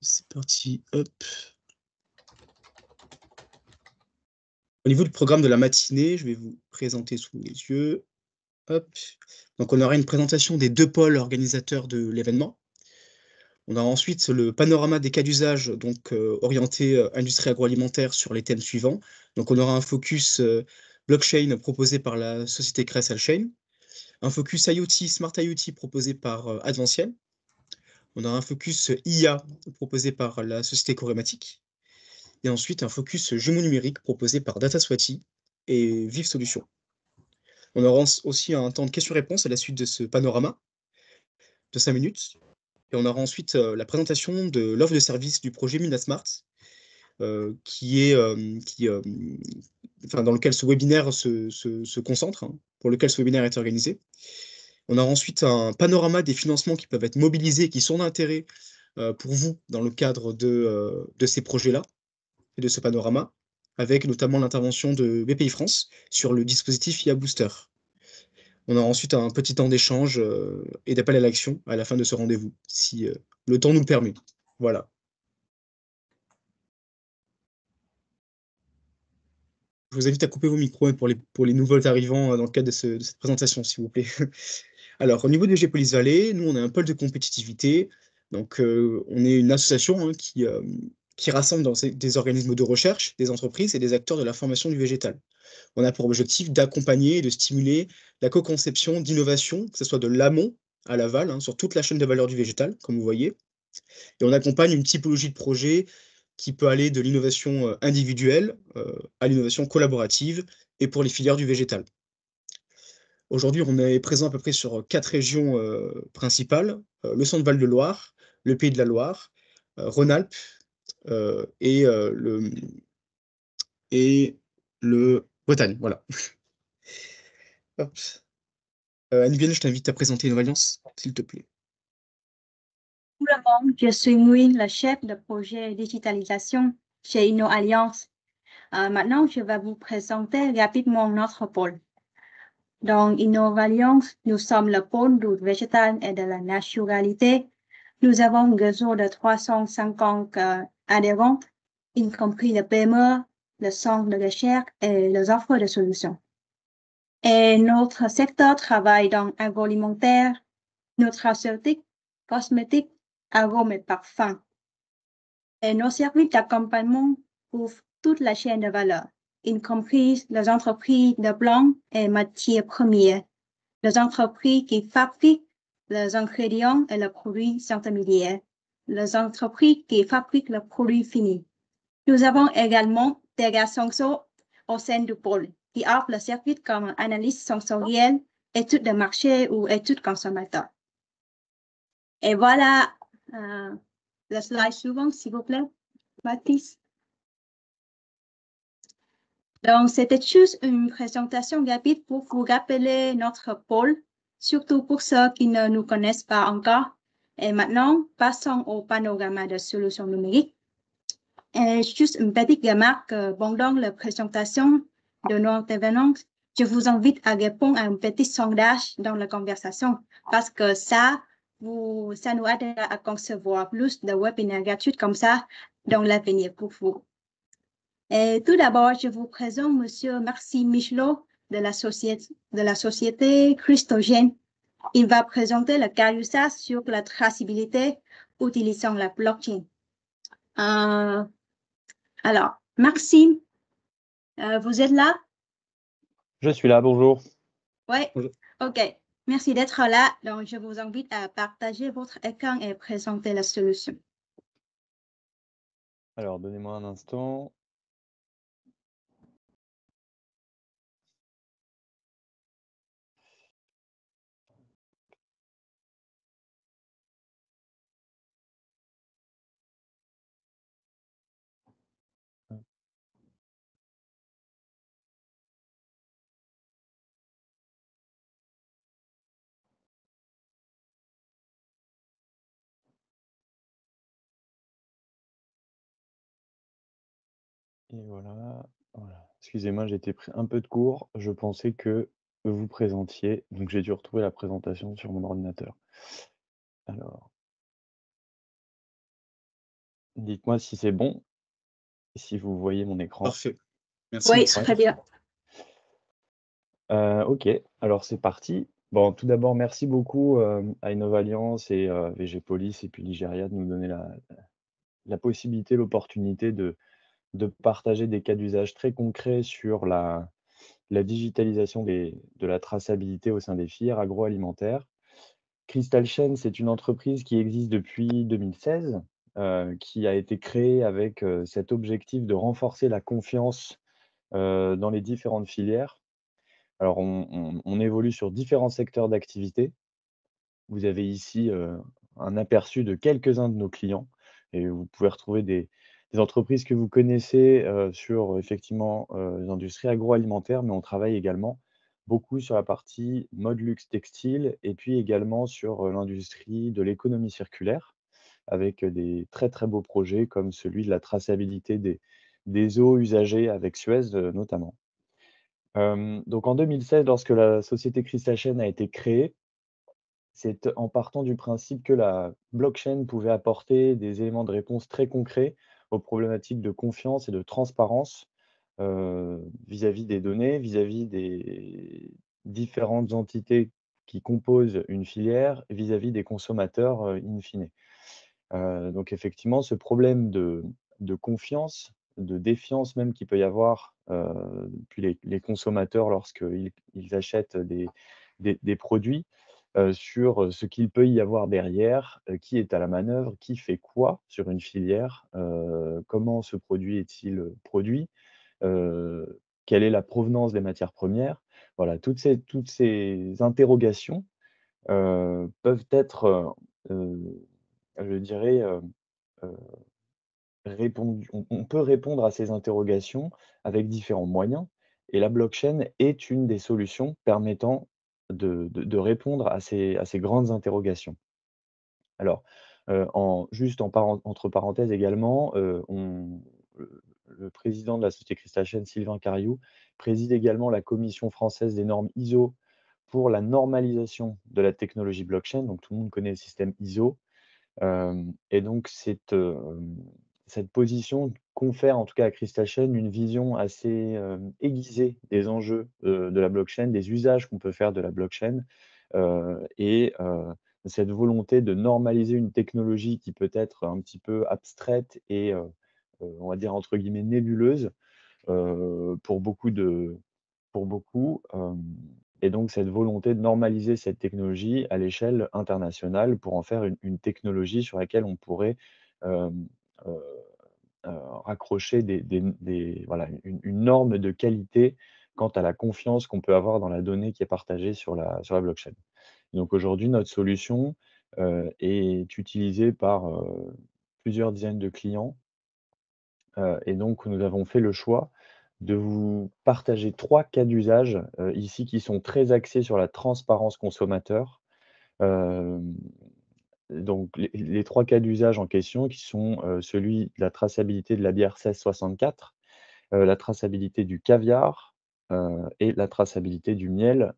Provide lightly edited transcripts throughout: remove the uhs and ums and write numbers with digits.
C'est parti, hop. Au niveau du programme de la matinée, je vais vous présenter sous les yeux. Hop. Donc on aura une présentation des 2 pôles organisateurs de l'événement. On aura ensuite le panorama des cas d'usage, donc orienté, industrie agroalimentaire sur les thèmes suivants. Donc on aura un focus, blockchain proposé par la société Chain, un focus IoT, Smart IoT proposé par, Adventiel. On aura un focus, IA proposé par la société Corématique et ensuite un focus, jumeaux numériques proposé par Dataswati et Vive Solutions. On aura aussi un temps de questions-réponses à la suite de ce panorama de 5 minutes et on aura ensuite, la présentation de l'offre de service du projet Minasmart, qui est, enfin dans lequel ce webinaire se concentre, hein, pour lequel ce webinaire est organisé. On aura ensuite un panorama des financements qui peuvent être mobilisés, qui sont d'intérêt, pour vous dans le cadre de ces projets-là et de ce panorama, avec notamment l'intervention de BPI France sur le dispositif IA Booster. On aura ensuite un petit temps d'échange, et d'appel à l'action à la fin de ce rendez-vous, si, le temps nous le permet. Voilà. Je vous invite à couper vos micros, hein, pour les nouveaux arrivants, dans le cadre de cette présentation, s'il vous plaît. Alors, au niveau de Geopolis Valley, nous, on a un pôle de compétitivité. Donc, on est une association, hein, qui rassemble des organismes de recherche, des entreprises et des acteurs de la formation du végétal. On a pour objectif d'accompagner et de stimuler la co-conception d'innovation, que ce soit de l'amont à l'aval, hein, sur toute la chaîne de valeur du végétal, comme vous voyez. Et on accompagne une typologie de projet qui peut aller de l'innovation, individuelle, à l'innovation collaborative et pour les filières du végétal. Aujourd'hui, on est présent à peu près sur 4 régions, principales, le Centre Val de Loire, le Pays de la Loire, Rhône-Alpes, et le Bretagne, voilà. Hop. Nguyen, je t'invite à présenter Novalliance, s'il te plaît. Tout le monde, je suis Nguyen, la chef de projet digitalisation chez InnoAlliance. Maintenant, je vais vous présenter rapidement notre pôle. Dans InnoAlliance, nous sommes le pôle du végétal et de la naturalité. Nous avons un réseau de 350 adhérents, y compris le PME, le centre de recherche et les offres de solutions. Et notre secteur travaille dans l'agroalimentaire, nutraceutique, cosmétique, arômes et parfums. Et nos services d'accompagnement couvrent toute la chaîne de valeur, y compris les entreprises de blancs et matières premières, les entreprises qui fabriquent les ingrédients et les produits intermédiaires, les entreprises qui fabriquent le produit fini. Nous avons également des gars sensors au sein du pôle qui offrent le service comme analyse sensorielle, étude de marché ou étude consommateur. Et voilà le slide suivant, s'il vous plaît, Baptiste. Donc, c'était juste une présentation rapide pour vous rappeler notre pôle, surtout pour ceux qui ne nous connaissent pas encore. Et maintenant, passons au panorama de solutions numériques. Et juste une petite remarque pendant la présentation de nos intervenants, je vous invite à répondre à un petit sondage dans la conversation parce que ça nous aidera à concevoir plus de webinaires gratuits comme ça dans l'avenir pour vous. Et tout d'abord, je vous présente Monsieur Maxime Michelot de la société Christogène. Il va présenter le cas d'usage sur la traçabilité utilisant la blockchain. Alors, Maxime, vous êtes là? Je suis là, bonjour. Oui, OK. Merci d'être là. Donc, je vous invite à partager votre écran et présenter la solution. Alors, donnez-moi un instant. Et voilà. Excusez-moi, j'ai été pris un peu de court. Je pensais que vous présentiez, donc j'ai dû retrouver la présentation sur mon ordinateur. Alors. Dites-moi si c'est bon, si vous voyez mon écran. Parfait. Merci, Oui, merci. très bien. OK, alors c'est parti. Bon, tout d'abord, merci beaucoup, à Innovalliance et VG Police et puis Ligéria de nous donner la possibilité, l'opportunité de partager des cas d'usage très concrets sur la digitalisation de la traçabilité au sein des filières agroalimentaires. Crystal Chain, c'est une entreprise qui existe depuis 2016, qui a été créée avec, cet objectif de renforcer la confiance, dans les différentes filières. Alors on évolue sur différents secteurs d'activité. Vous avez ici, un aperçu de quelques-uns de nos clients et vous pouvez retrouver des entreprises que vous connaissez, sur effectivement, les industries agroalimentaires, mais on travaille également beaucoup sur la partie mode luxe textile et puis également sur, l'industrie de l'économie circulaire avec, des très, très beaux projets comme celui de la traçabilité des eaux usagées avec Suez, notamment. Donc en 2016, lorsque la société Crystal Chain a été créée, c'est en partant du principe que la blockchain pouvait apporter des éléments de réponse très concrets aux problématiques de confiance et de transparence, vis-à-vis des données, vis-à-vis des différentes entités qui composent une filière, vis-à-vis des consommateurs, in fine. Donc effectivement, ce problème de confiance, de défiance même qu'il peut y avoir, puis les consommateurs lorsqu'ils achètent des produits, sur, ce qu'il peut y avoir derrière, qui est à la manœuvre, qui fait quoi sur une filière, comment ce produit est-il, produit, quelle est la provenance des matières premières? Voilà, toutes ces interrogations, peuvent être, je dirais, heu, répondues on peut répondre à ces interrogations avec différents moyens et la blockchain est une des solutions permettant de répondre à ces grandes interrogations. Alors, entre parenthèses également, le président de la société Crystal Chain, Sylvain Cariou, préside également la commission française des normes ISO pour la normalisation de la technologie blockchain. Donc tout le monde connaît le système ISO. Et donc cette position confère en tout cas à Crystal Chain une vision assez, aiguisée des enjeux, de la blockchain, des usages qu'on peut faire de la blockchain, cette volonté de normaliser une technologie qui peut être un petit peu abstraite et on va dire entre guillemets «nébuleuse», pour beaucoup, et donc cette volonté de normaliser cette technologie à l'échelle internationale pour en faire une technologie sur laquelle on pourrait, hem, heu raccrocher voilà, une norme de qualité quant à la confiance qu'on peut avoir dans la donnée qui est partagée sur la blockchain. Donc aujourd'hui, notre solution, est utilisée par, plusieurs dizaines de clients. Et donc nous avons fait le choix de vous partager 3 cas d'usage, ici qui sont très axés sur la transparence consommateur. Hem, donc les 3 cas d'usage en question qui sont, celui de la traçabilité de la bière 1664, la traçabilité du caviar, et la traçabilité du miel,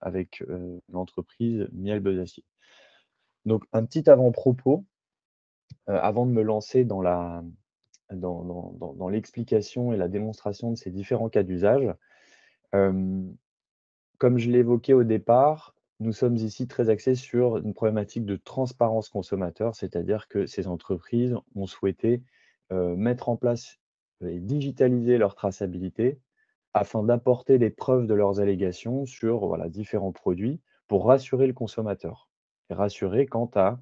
avec, l'entreprise Miel Besacier. Donc un petit avant-propos, avant de me lancer dans l'explication et la démonstration de ces différents cas d'usage. Hem, Comme je l'ai évoqué au départ, nous sommes ici très axés sur une problématique de transparence consommateur, c'est-à-dire que ces entreprises ont souhaité, mettre en place et digitaliser leur traçabilité afin d'apporter les preuves de leurs allégations sur, voilà, différents produits pour rassurer le consommateur et rassurer quant à,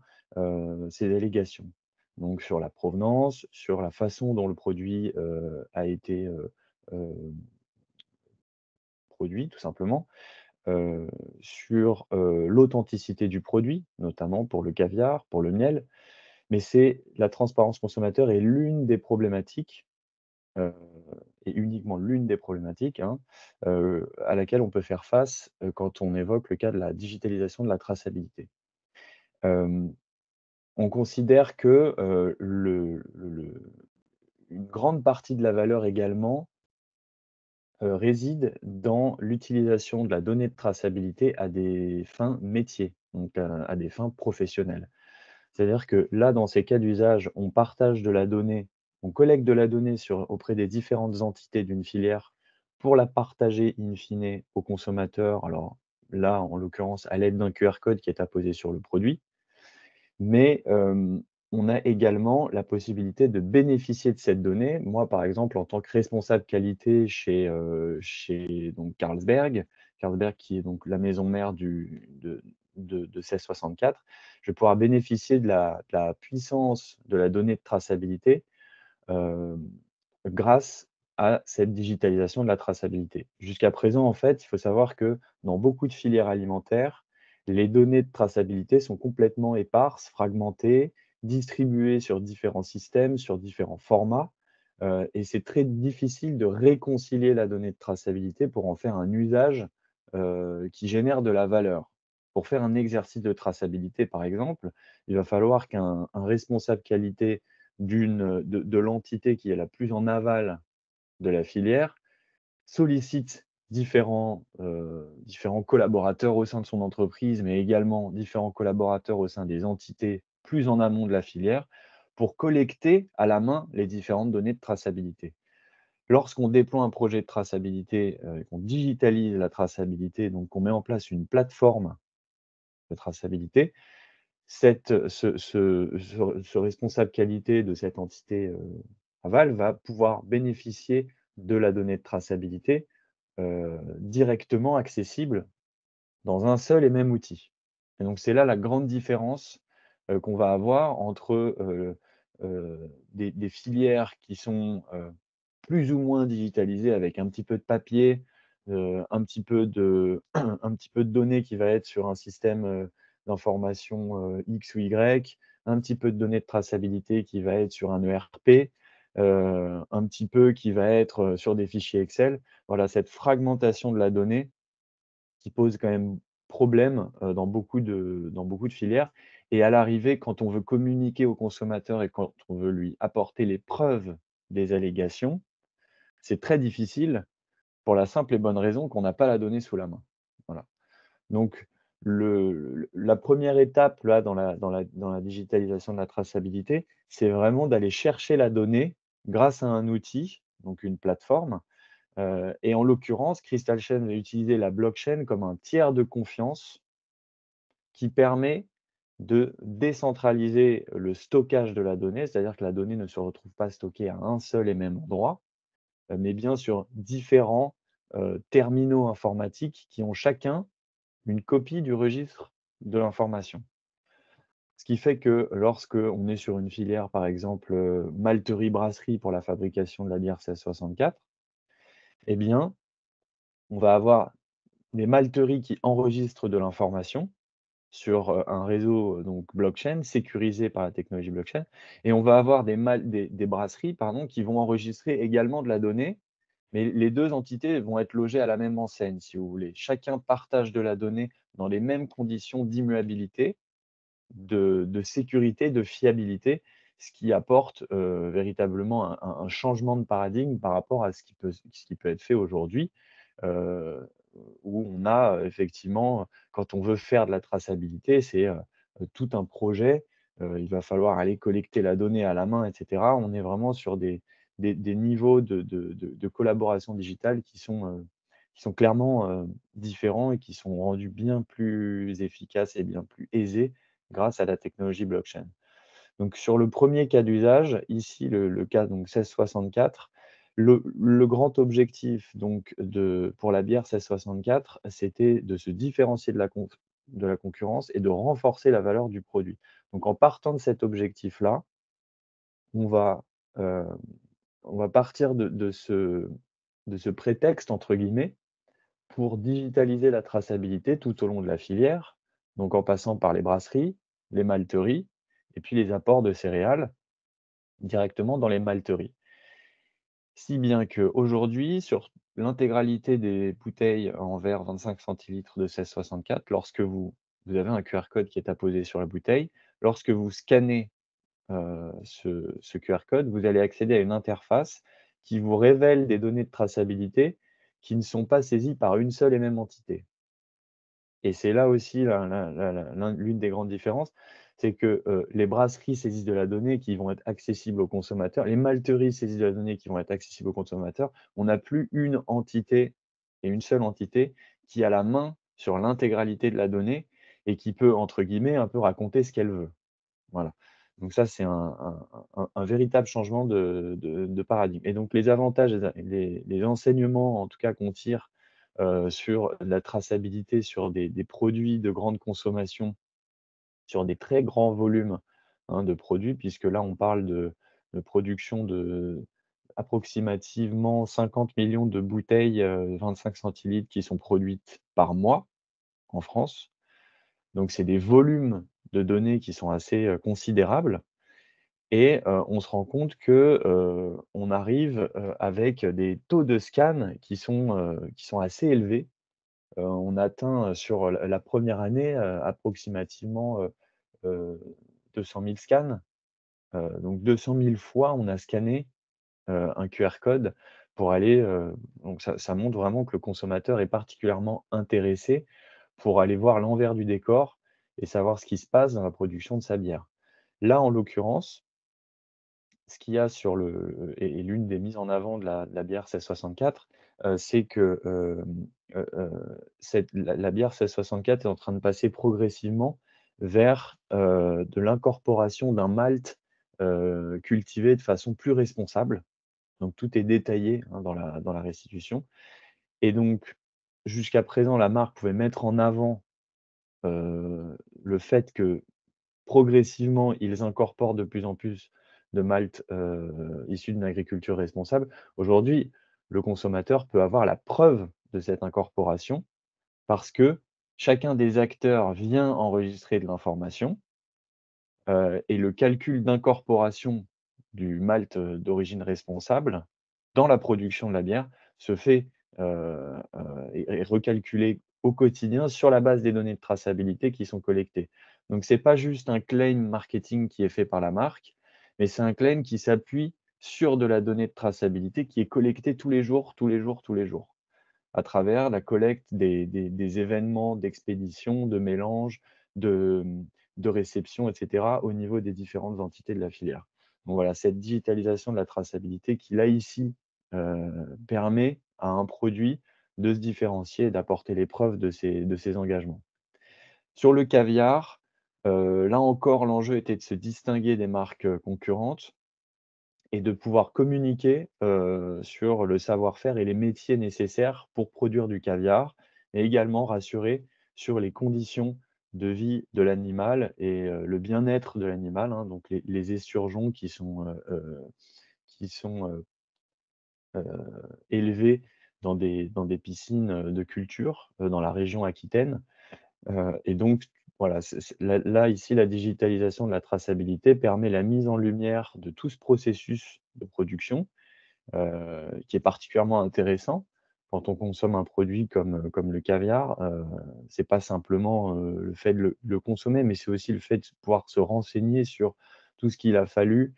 ces allégations. Donc sur la provenance, sur la façon dont le produit, a été, produit tout simplement, heu, sur, l'authenticité du produit, notamment pour le caviar, pour le miel. Mais c'est la transparence consommateur est l'une des problématiques, heu et uniquement l'une des problématiques, hein, à laquelle on peut faire face, quand on évoque le cas de la digitalisation de la traçabilité. Hem, on considère que, une grande partie de la valeur également, réside dans l'utilisation de la donnée de traçabilité à des fins métiers, donc à des fins professionnelles. C'est-à-dire que là, dans ces cas d'usage, on partage de la donnée, on collecte de la donnée auprès des différentes entités d'une filière pour la partager in fine au consommateur. Alors là, en l'occurrence, à l'aide d'un QR code qui est apposé sur le produit. Mais on a également la possibilité de bénéficier de cette donnée. Moi, par exemple, en tant que responsable qualité chez donc Carlsberg, Carlsberg qui est donc la maison mère de 1664, je vais pouvoir bénéficier de la puissance de la donnée de traçabilité, hem, grâce à cette digitalisation de la traçabilité. Jusqu'à présent, en fait, il faut savoir que dans beaucoup de filières alimentaires, les données de traçabilité sont complètement éparses, fragmentées, distribuées sur différents systèmes, sur différents formats, et c'est très difficile de réconcilier la donnée de traçabilité pour en faire un usage, qui génère de la valeur. Pour faire un exercice de traçabilité, par exemple, il va falloir qu'un responsable qualité de l'entité qui est la plus en aval de la filière, sollicite différents collaborateurs au sein de son entreprise, mais également différents collaborateurs au sein des entités plus en amont de la filière, pour collecter à la main les différentes données de traçabilité. Lorsqu'on déploie un projet de traçabilité, qu'on digitalise la traçabilité, donc qu'on met en place une plateforme de traçabilité, ce responsable qualité de cette entité, aval va pouvoir bénéficier de la donnée de traçabilité, directement accessible dans un seul et même outil. Et donc c'est là la grande différence, qu'on va avoir entre, des filières qui sont, plus ou moins digitalisées avec un petit peu de papier, un petit peu de un petit peu de données qui va être sur un système, d'information, X ou Y, un petit peu de données de traçabilité qui va être sur un ERP, un petit peu qui va être, sur des fichiers Excel. Voilà, cette fragmentation de la donnée qui pose quand même problème, dans beaucoup de filières, et à l'arrivée, quand on veut communiquer au consommateur et quand on veut lui apporter les preuves des allégations, c'est très difficile pour la simple et bonne raison qu'on n'a pas la donnée sous la main. Voilà. Donc la première étape là dans la digitalisation de la traçabilité, c'est vraiment d'aller chercher la donnée grâce à un outil, donc une plateforme. Et en l'occurrence, Crystal Chain va utiliser la blockchain comme un tiers de confiance qui permet de décentraliser le stockage de la donnée, c'est-à-dire que la donnée ne se retrouve pas stockée à un seul et même endroit, mais bien sur différents, terminaux informatiques qui ont chacun une copie du registre de l'information. Ce qui fait que lorsque on est sur une filière, par exemple, malterie-brasserie pour la fabrication de la bière 1664, eh bien, on va avoir des malteries qui enregistrent de l'information sur, un réseau, donc blockchain, sécurisé par la technologie blockchain, et on va avoir des brasseries, pardon, qui vont enregistrer également de la donnée, mais les 2 entités vont être logées à la même enseigne, si vous voulez. Chacun partage de la donnée dans les mêmes conditions d'immuabilité, de sécurité, de fiabilité, ce qui apporte, véritablement un changement de paradigme par rapport à ce qui peut être fait aujourd'hui, heu, où on a, effectivement, quand on veut faire de la traçabilité, c'est, tout un projet, il va falloir aller collecter la donnée à la main et cetera. On est vraiment sur des niveaux de collaboration digitale qui sont clairement, différents et qui sont rendus bien plus efficaces et bien plus aisés grâce à la technologie blockchain. Donc sur le premier cas d'usage, ici le cas donc 1664, le grand objectif donc pour la bière 1664, c'était de se différencier de la concurrence et de renforcer la valeur du produit. Donc en partant de cet objectif-là, on va, heu, on va partir de ce «prétexte» entre guillemets pour digitaliser la traçabilité tout au long de la filière, donc en passant par les brasseries, les malteries et puis les apports de céréales directement dans les malteries. Si bien qu'aujourd'hui, sur l'intégralité des bouteilles en verre 25 centilitres de 1664, lorsque vous avez un QR code qui est apposé sur la bouteille, lorsque vous scannez, ce QR code, vous allez accéder à une interface qui vous révèle des données de traçabilité qui ne sont pas saisies par une seule et même entité. Et c'est là aussi l'une des grandes différences, c'est que les brasseries saisissent de la donnée qui vont être accessibles aux consommateurs, les malteries saisissent de la donnée qui vont être accessibles aux consommateurs. On n'a plus une entité et une seule entité qui a la main sur l'intégralité de la donnée et qui peut, entre guillemets, un peu raconter ce qu'elle veut. Voilà. Donc ça, c'est un véritable changement de paradigme. Et donc les avantages, les enseignements, en tout cas, qu'on tire, sur la traçabilité sur des produits de grande consommation, sur des très grands volumes, hein, de produits, puisque là, on parle de production de approximativement 50 millions de bouteilles, 25 centilitres qui sont produites par mois en France. Donc c'est des volumes de données qui sont assez, considérables. Et on se rend compte que, on arrive, avec des taux de scan qui sont assez élevés. On atteint, sur la 1re année, approximativement, heu, 200 000 scans. Donc 200 000 fois, on a scanné, un QR code pour aller, donc ça montre vraiment que le consommateur est particulièrement intéressé pour aller voir l'envers du décor et savoir ce qui se passe dans la production de sa bière. Là, en l'occurrence, ce qu'il y a sur et l'une des mises en avant de la bière 1664, c'est que, la bière 1664 est en train de passer progressivement vers, de l'incorporation d'un malt, cultivé de façon plus responsable. Donc tout est détaillé, hein, dans la restitution. Et donc jusqu'à présent, la marque pouvait mettre en avant, le fait que progressivement, ils incorporent de plus en plus de malt, issu d'une agriculture responsable. Aujourd'hui, le consommateur peut avoir la preuve de cette incorporation parce que chacun des acteurs vient enregistrer de l'information, et le calcul d'incorporation du malt, d'origine responsable dans la production de la bière se fait, est recalculé au quotidien sur la base des données de traçabilité qui sont collectées. Donc c'est pas juste un claim marketing qui est fait par la marque, mais c'est un claim qui s'appuie sur de la donnée de traçabilité qui est collectée tous les jours, tous les jours, tous les jours, à travers la collecte des événements d'expédition, de mélange, de, de réception, et cetera, au niveau des différentes entités de la filière. Donc voilà, cette digitalisation de la traçabilité qui, là, ici, permet à un produit de se différencier et d'apporter les preuves de ses engagements. Sur le caviar, là encore, l'enjeu était de se distinguer des marques, concurrentes et de pouvoir communiquer, sur le savoir-faire et les métiers nécessaires pour produire du caviar et également rassurer sur les conditions de vie de l'animal et le bien-être de l'animal, hein, donc les esturgeons qui sont, élevés dans des piscines, de culture, dans la région aquitaine. Et donc voilà, c'est là, ici, la digitalisation de la traçabilité permet la mise en lumière de tout ce processus de production, qui est particulièrement intéressant. Quand on consomme un produit comme le caviar, c'est pas simplement, le fait de le consommer, mais c'est aussi le fait de pouvoir se renseigner sur tout ce qu'il a fallu,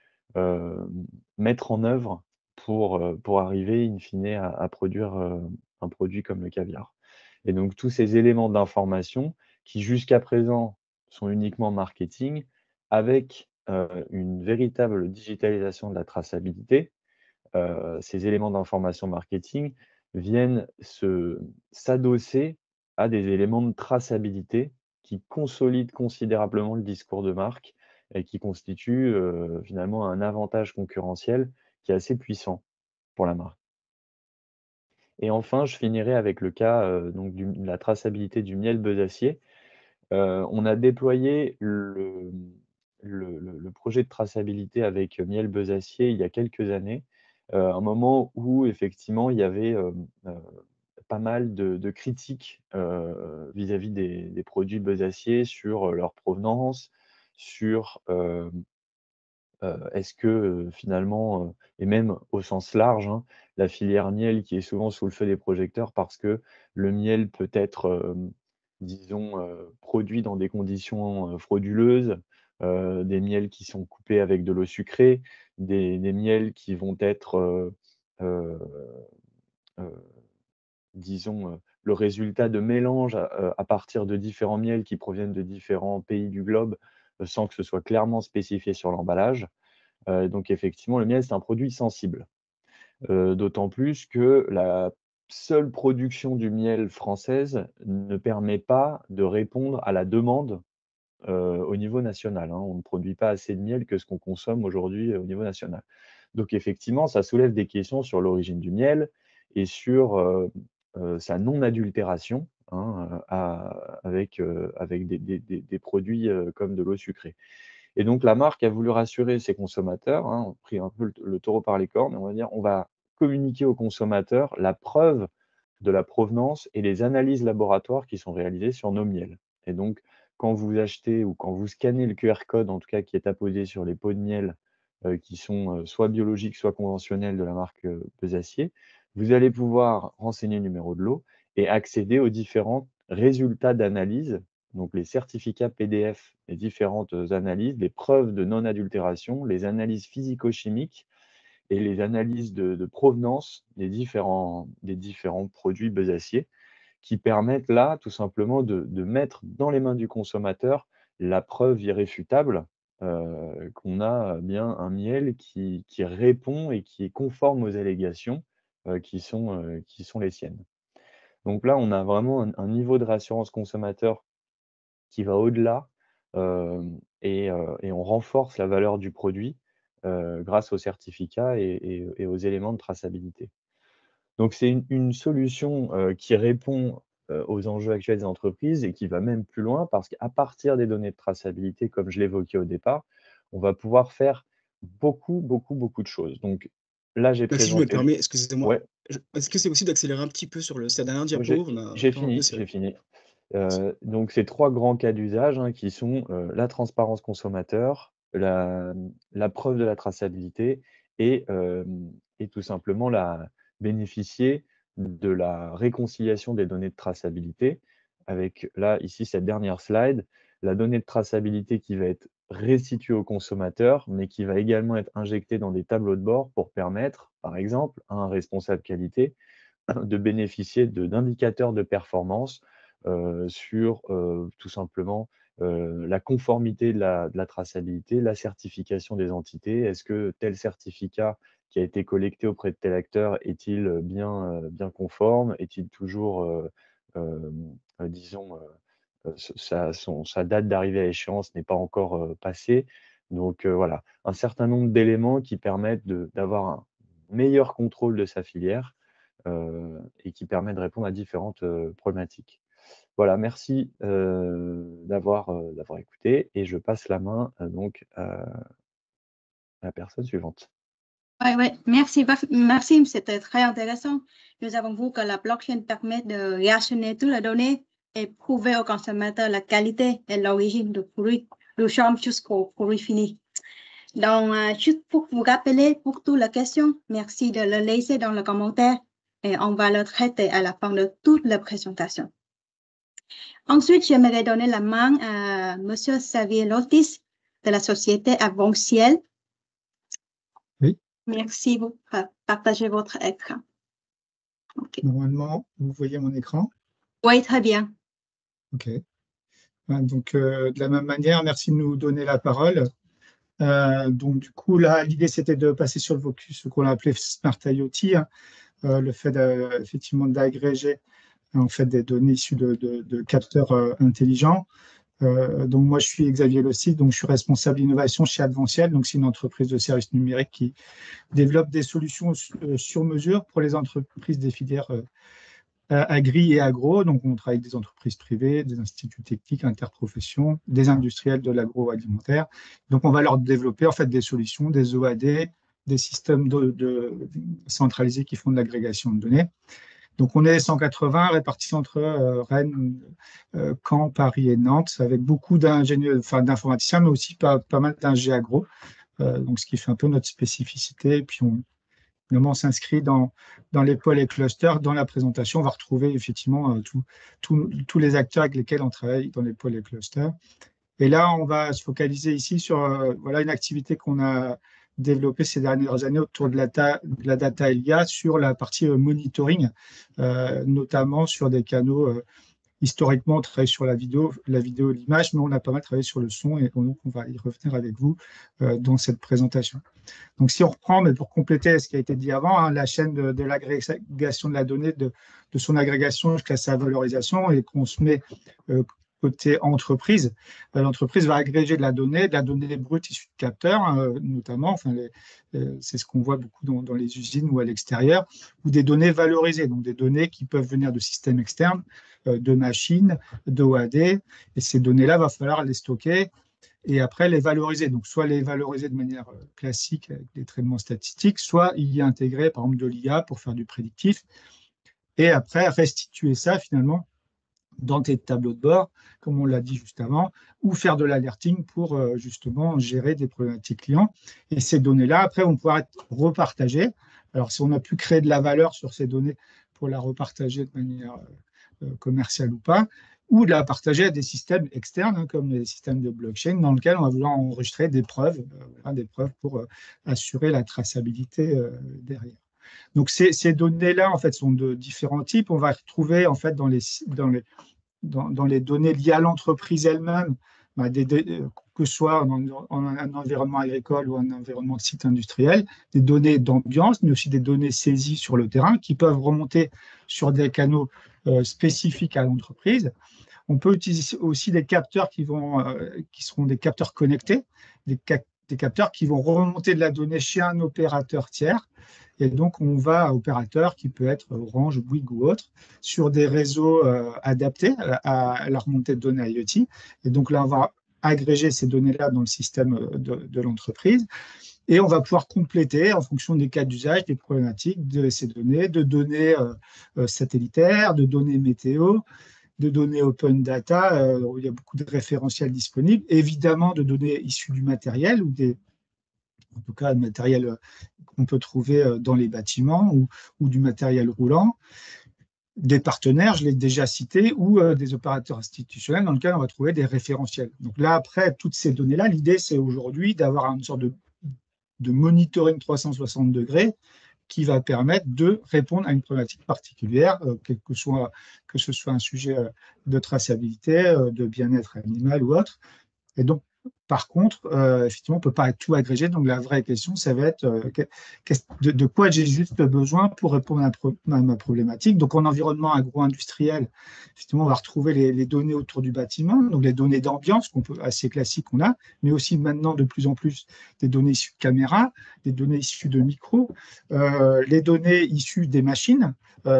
mettre en œuvre pour arriver in fine à produire, un produit comme le caviar. Et donc tous ces éléments d'information qui jusqu'à présent sont uniquement marketing, avec, une véritable digitalisation de la traçabilité, ces éléments d'information marketing viennent s'adosser à des éléments de traçabilité qui consolident considérablement le discours de marque et qui constituent, finalement un avantage concurrentiel qui est assez puissant pour la marque. Et enfin, je finirai avec le cas, donc de la traçabilité du miel besacier. On a déployé le projet de traçabilité avec miel besacier il y a quelques années, un moment où effectivement il y avait, pas mal de critiques, vis-à-vis des produits besaciers sur, leur provenance, sur, est-ce que, finalement, et même au sens large, hein, la filière miel qui est souvent sous le feu des projecteurs parce que le miel peut être, disons, produit dans des conditions, frauduleuses, des miels qui sont coupés avec de l'eau sucrée, des miels qui vont être, heu, disons, le résultat de mélange à partir de différents miels qui proviennent de différents pays du globe, sans que ce soit clairement spécifié sur l'emballage. Donc effectivement, le miel, c'est un produit sensible. D'autant plus que la seule production du miel française ne permet pas de répondre à la demande au niveau national, hein. On ne produit pas assez de miel que ce qu'on consomme aujourd'hui au niveau national. Donc effectivement, ça soulève des questions sur l'origine du miel et sur sa non-adultération, hein, avec des produits comme de l'eau sucrée. Et donc la marque a voulu rassurer ses consommateurs, hein, on a pris un peu le taureau par les cornes, et on va dire on va communiquer aux consommateurs la preuve de la provenance et les analyses laboratoires qui sont réalisées sur nos miels. Et donc, quand vous achetez ou quand vous scannez le QR code, en tout cas qui est apposé sur les pots de miel qui sont soit biologiques, soit conventionnels de la marque Besacier, vous allez pouvoir renseigner le numéro de lot et accéder aux différents résultats d'analyse, donc les certificats PDF, les différentes analyses, les preuves de non-adultération, les analyses physico-chimiques et les analyses de provenance des différents produits Besacier qui permettent là, tout simplement, de mettre dans les mains du consommateur la preuve irréfutable qu'on a bien un miel qui répond et qui est conforme aux allégations qui sont les siennes. Donc là, on a vraiment un niveau de rassurance consommateur qui va au-delà, et on renforce la valeur du produit, grâce aux certificats et aux éléments de traçabilité. Donc c'est une solution, qui répond, aux enjeux actuels des entreprises et qui va même plus loin parce qu'à partir des données de traçabilité, comme je l'évoquais au départ, on va pouvoir faire beaucoup, beaucoup, beaucoup de choses. Donc là, j'ai Si je me présenté permets, excusez-moi, ouais, est-ce que c'est possible d'accélérer un petit peu sur le cette dernière ouais, diapo? On a j'ai pas un peu fini, c'est j'ai fini. merci. Donc ces 3 grands cas d'usage, hein, qui sont, la transparence consommateur, la preuve de la traçabilité et tout simplement bénéficier de la réconciliation des données de traçabilité avec là, ici, cette dernière slide, la donnée de traçabilité qui va être restituée au consommateur, mais qui va également être injectée dans des tableaux de bord pour permettre, par exemple, à un responsable qualité de bénéficier d'indicateurs de performance sur tout simplement la conformité de la traçabilité, la certification des entités. Est-ce que tel certificat qui a été collecté auprès de tel acteur est-il bien conforme? Est-il toujours, disons, sa date d'arrivée à échéance n'est pas encore passée? Donc voilà, un certain nombre d'éléments qui permettent d'avoir un meilleur contrôle de sa filière et qui permet de répondre à différentes problématiques. Voilà, merci d'avoir écouté et je passe la main donc à la personne suivante. Oui, oui, merci, c'était très intéressant. Nous avons vu que la blockchain permet de rationner toutes les données et prouver aux consommateurs la qualité et l'origine du produit, du champ jusqu'au produit fini. Donc, juste pour vous rappeler pour toutes les questions, merci de le laisser dans le commentaire et on va le traiter à la fin de toute la présentation. Ensuite, j'aimerais donner la main à Monsieur Xavier Lotis de la société Avanciel. Oui. Merci, vous partagez votre écran. Okay. Normalement, vous voyez mon écran? Oui, très bien. OK. Donc, de la même manière, merci de nous donner la parole. Donc, du coup, là, l'idée, c'était de passer sur le focus, ce qu'on a appelé Smart IoT, hein, le fait effectivement d'agréger en fait, des données issues de capteurs intelligents. Donc, moi, je suis Xavier Lotis, donc je suis responsable innovation chez Adventiel. Donc, c'est une entreprise de services numériques qui développe des solutions sur mesure pour les entreprises des filières agri et agro. Donc, on travaille avec des entreprises privées, des instituts techniques, interprofessions, des industriels de l'agroalimentaire. Donc, on va leur développer en fait des solutions, des OAD, des systèmes centralisés qui font de l'agrégation de données. Donc, on est 180 répartis entre Rennes, Caen, Paris et Nantes, avec beaucoup d'ingénieurs, enfin d'informaticiens, mais aussi pas mal d'ingé agro. Donc, ce qui fait un peu notre spécificité. Et puis, on s'inscrit dans les pôles et clusters. Dans la présentation, on va retrouver effectivement tous les acteurs avec lesquels on travaille dans les pôles et clusters. Et là, on va se focaliser ici sur voilà, une activité qu'on a développé ces dernières années autour de la data LIA sur la partie monitoring, notamment sur des canaux. Historiquement, on travaille sur la vidéo, l'image, mais on a pas mal travaillé sur le son et donc on va y revenir avec vous dans cette présentation. Donc, si on reprend, mais pour compléter ce qui a été dit avant, hein, la chaîne de l'agrégation de la donnée, de son agrégation jusqu'à sa valorisation, et qu'on se met côté entreprise, l'entreprise va agréger de la donnée brute issue de capteurs, hein, notamment, enfin, c'est ce qu'on voit beaucoup dans les usines ou à l'extérieur, ou des données valorisées, donc des données qui peuvent venir de systèmes externes, de machines, d'OAD, et ces données-là, il va falloir les stocker et après les valoriser. Donc, soit les valoriser de manière classique avec des traitements statistiques, soit y intégrer, par exemple, de l'IA pour faire du prédictif, et après restituer ça, finalement, dans tes tableaux de bord, comme on l'a dit juste avant, ou faire de l'alerting pour justement gérer des problématiques clients. Et ces données-là, après, vont pouvoir être repartagées. Alors, si on a pu créer de la valeur sur ces données pour la repartager de manière commerciale ou pas, ou de la partager à des systèmes externes, hein, comme les systèmes de blockchain, dans lesquels on va vouloir enregistrer des preuves pour assurer la traçabilité derrière. Donc, ces données-là, en fait, sont de différents types. On va retrouver, en fait, dans les données liées à l'entreprise elle-même, que ce soit en un environnement agricole ou un environnement de site industriel, des données d'ambiance, mais aussi des données saisies sur le terrain qui peuvent remonter sur des canaux spécifiques à l'entreprise. On peut utiliser aussi des capteurs qui seront des capteurs connectés, des capteurs qui vont remonter de la donnée chez un opérateur tiers. Et donc, on va à opérateur qui peut être Orange, Bouygues ou autre, sur des réseaux adaptés à la remontée de données IoT. Et donc là, on va agréger ces données-là dans le système de l'entreprise. Et on va pouvoir compléter en fonction des cas d'usage, des problématiques de ces données, de données satellitaires, de données météo, de données open data, où il y a beaucoup de référentiels disponibles, évidemment de données issues du matériel, en tout cas, le matériel qu'on peut trouver dans les bâtiments ou du matériel roulant, des partenaires, je l'ai déjà cité, ou des opérateurs institutionnels dans lesquels on va trouver des référentiels. Donc là, après, toutes ces données-là, l'idée, c'est aujourd'hui d'avoir une sorte de monitoring 360 degrés qui va permettre de répondre à une problématique particulière, que ce soit un sujet de traçabilité, de bien-être animal ou autre. Et donc, par contre, effectivement, on ne peut pas tout agréger. Donc, la vraie question, ça va être de quoi j'ai juste besoin pour répondre à ma problématique. Donc, en environnement agro-industriel, effectivement, on va retrouver les données autour du bâtiment, donc les données d'ambiance assez classiques qu'on a, mais aussi maintenant de plus en plus des données issues de caméras, des données issues de micros, les données issues des machines,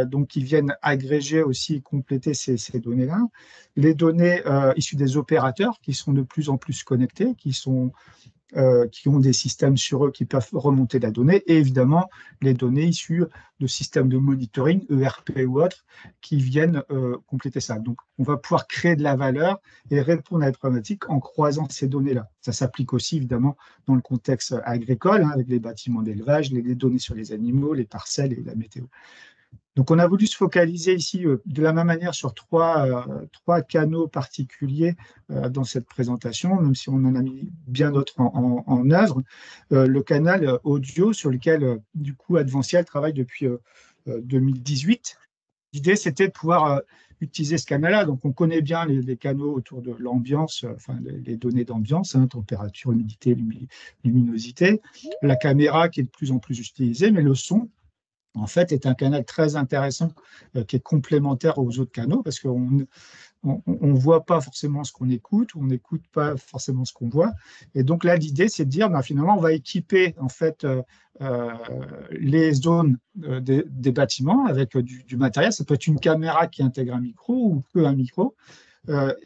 donc qui viennent agréger aussi et compléter ces données-là, les données issues des opérateurs qui sont de plus en plus connectés, qui ont des systèmes sur eux qui peuvent remonter la donnée, et évidemment les données issues de systèmes de monitoring, ERP ou autres, qui viennent compléter ça. Donc, on va pouvoir créer de la valeur et répondre à la problématique en croisant ces données-là. Ça s'applique aussi évidemment dans le contexte agricole, hein, avec les bâtiments d'élevage, les données sur les animaux, les parcelles et la météo. Donc, on a voulu se focaliser ici de la même manière sur trois canaux particuliers dans cette présentation, même si on en a mis bien d'autres en œuvre. Le canal audio sur lequel, du coup, Advential travaille depuis 2018. L'idée, c'était de pouvoir utiliser ce canal-là. Donc, on connaît bien les canaux autour de l'ambiance, enfin, les données d'ambiance, hein, température, humidité, luminosité. La caméra qui est de plus en plus utilisée, mais le son, en fait, est un canal très intéressant qui est complémentaire aux autres canaux parce qu'on ne voit pas forcément ce qu'on écoute ou on n'écoute pas forcément ce qu'on voit. Et donc là, l'idée, c'est de dire, finalement, on va équiper en fait les zones des bâtiments avec du matériel. Ça peut être une caméra qui intègre un micro ou que un micro.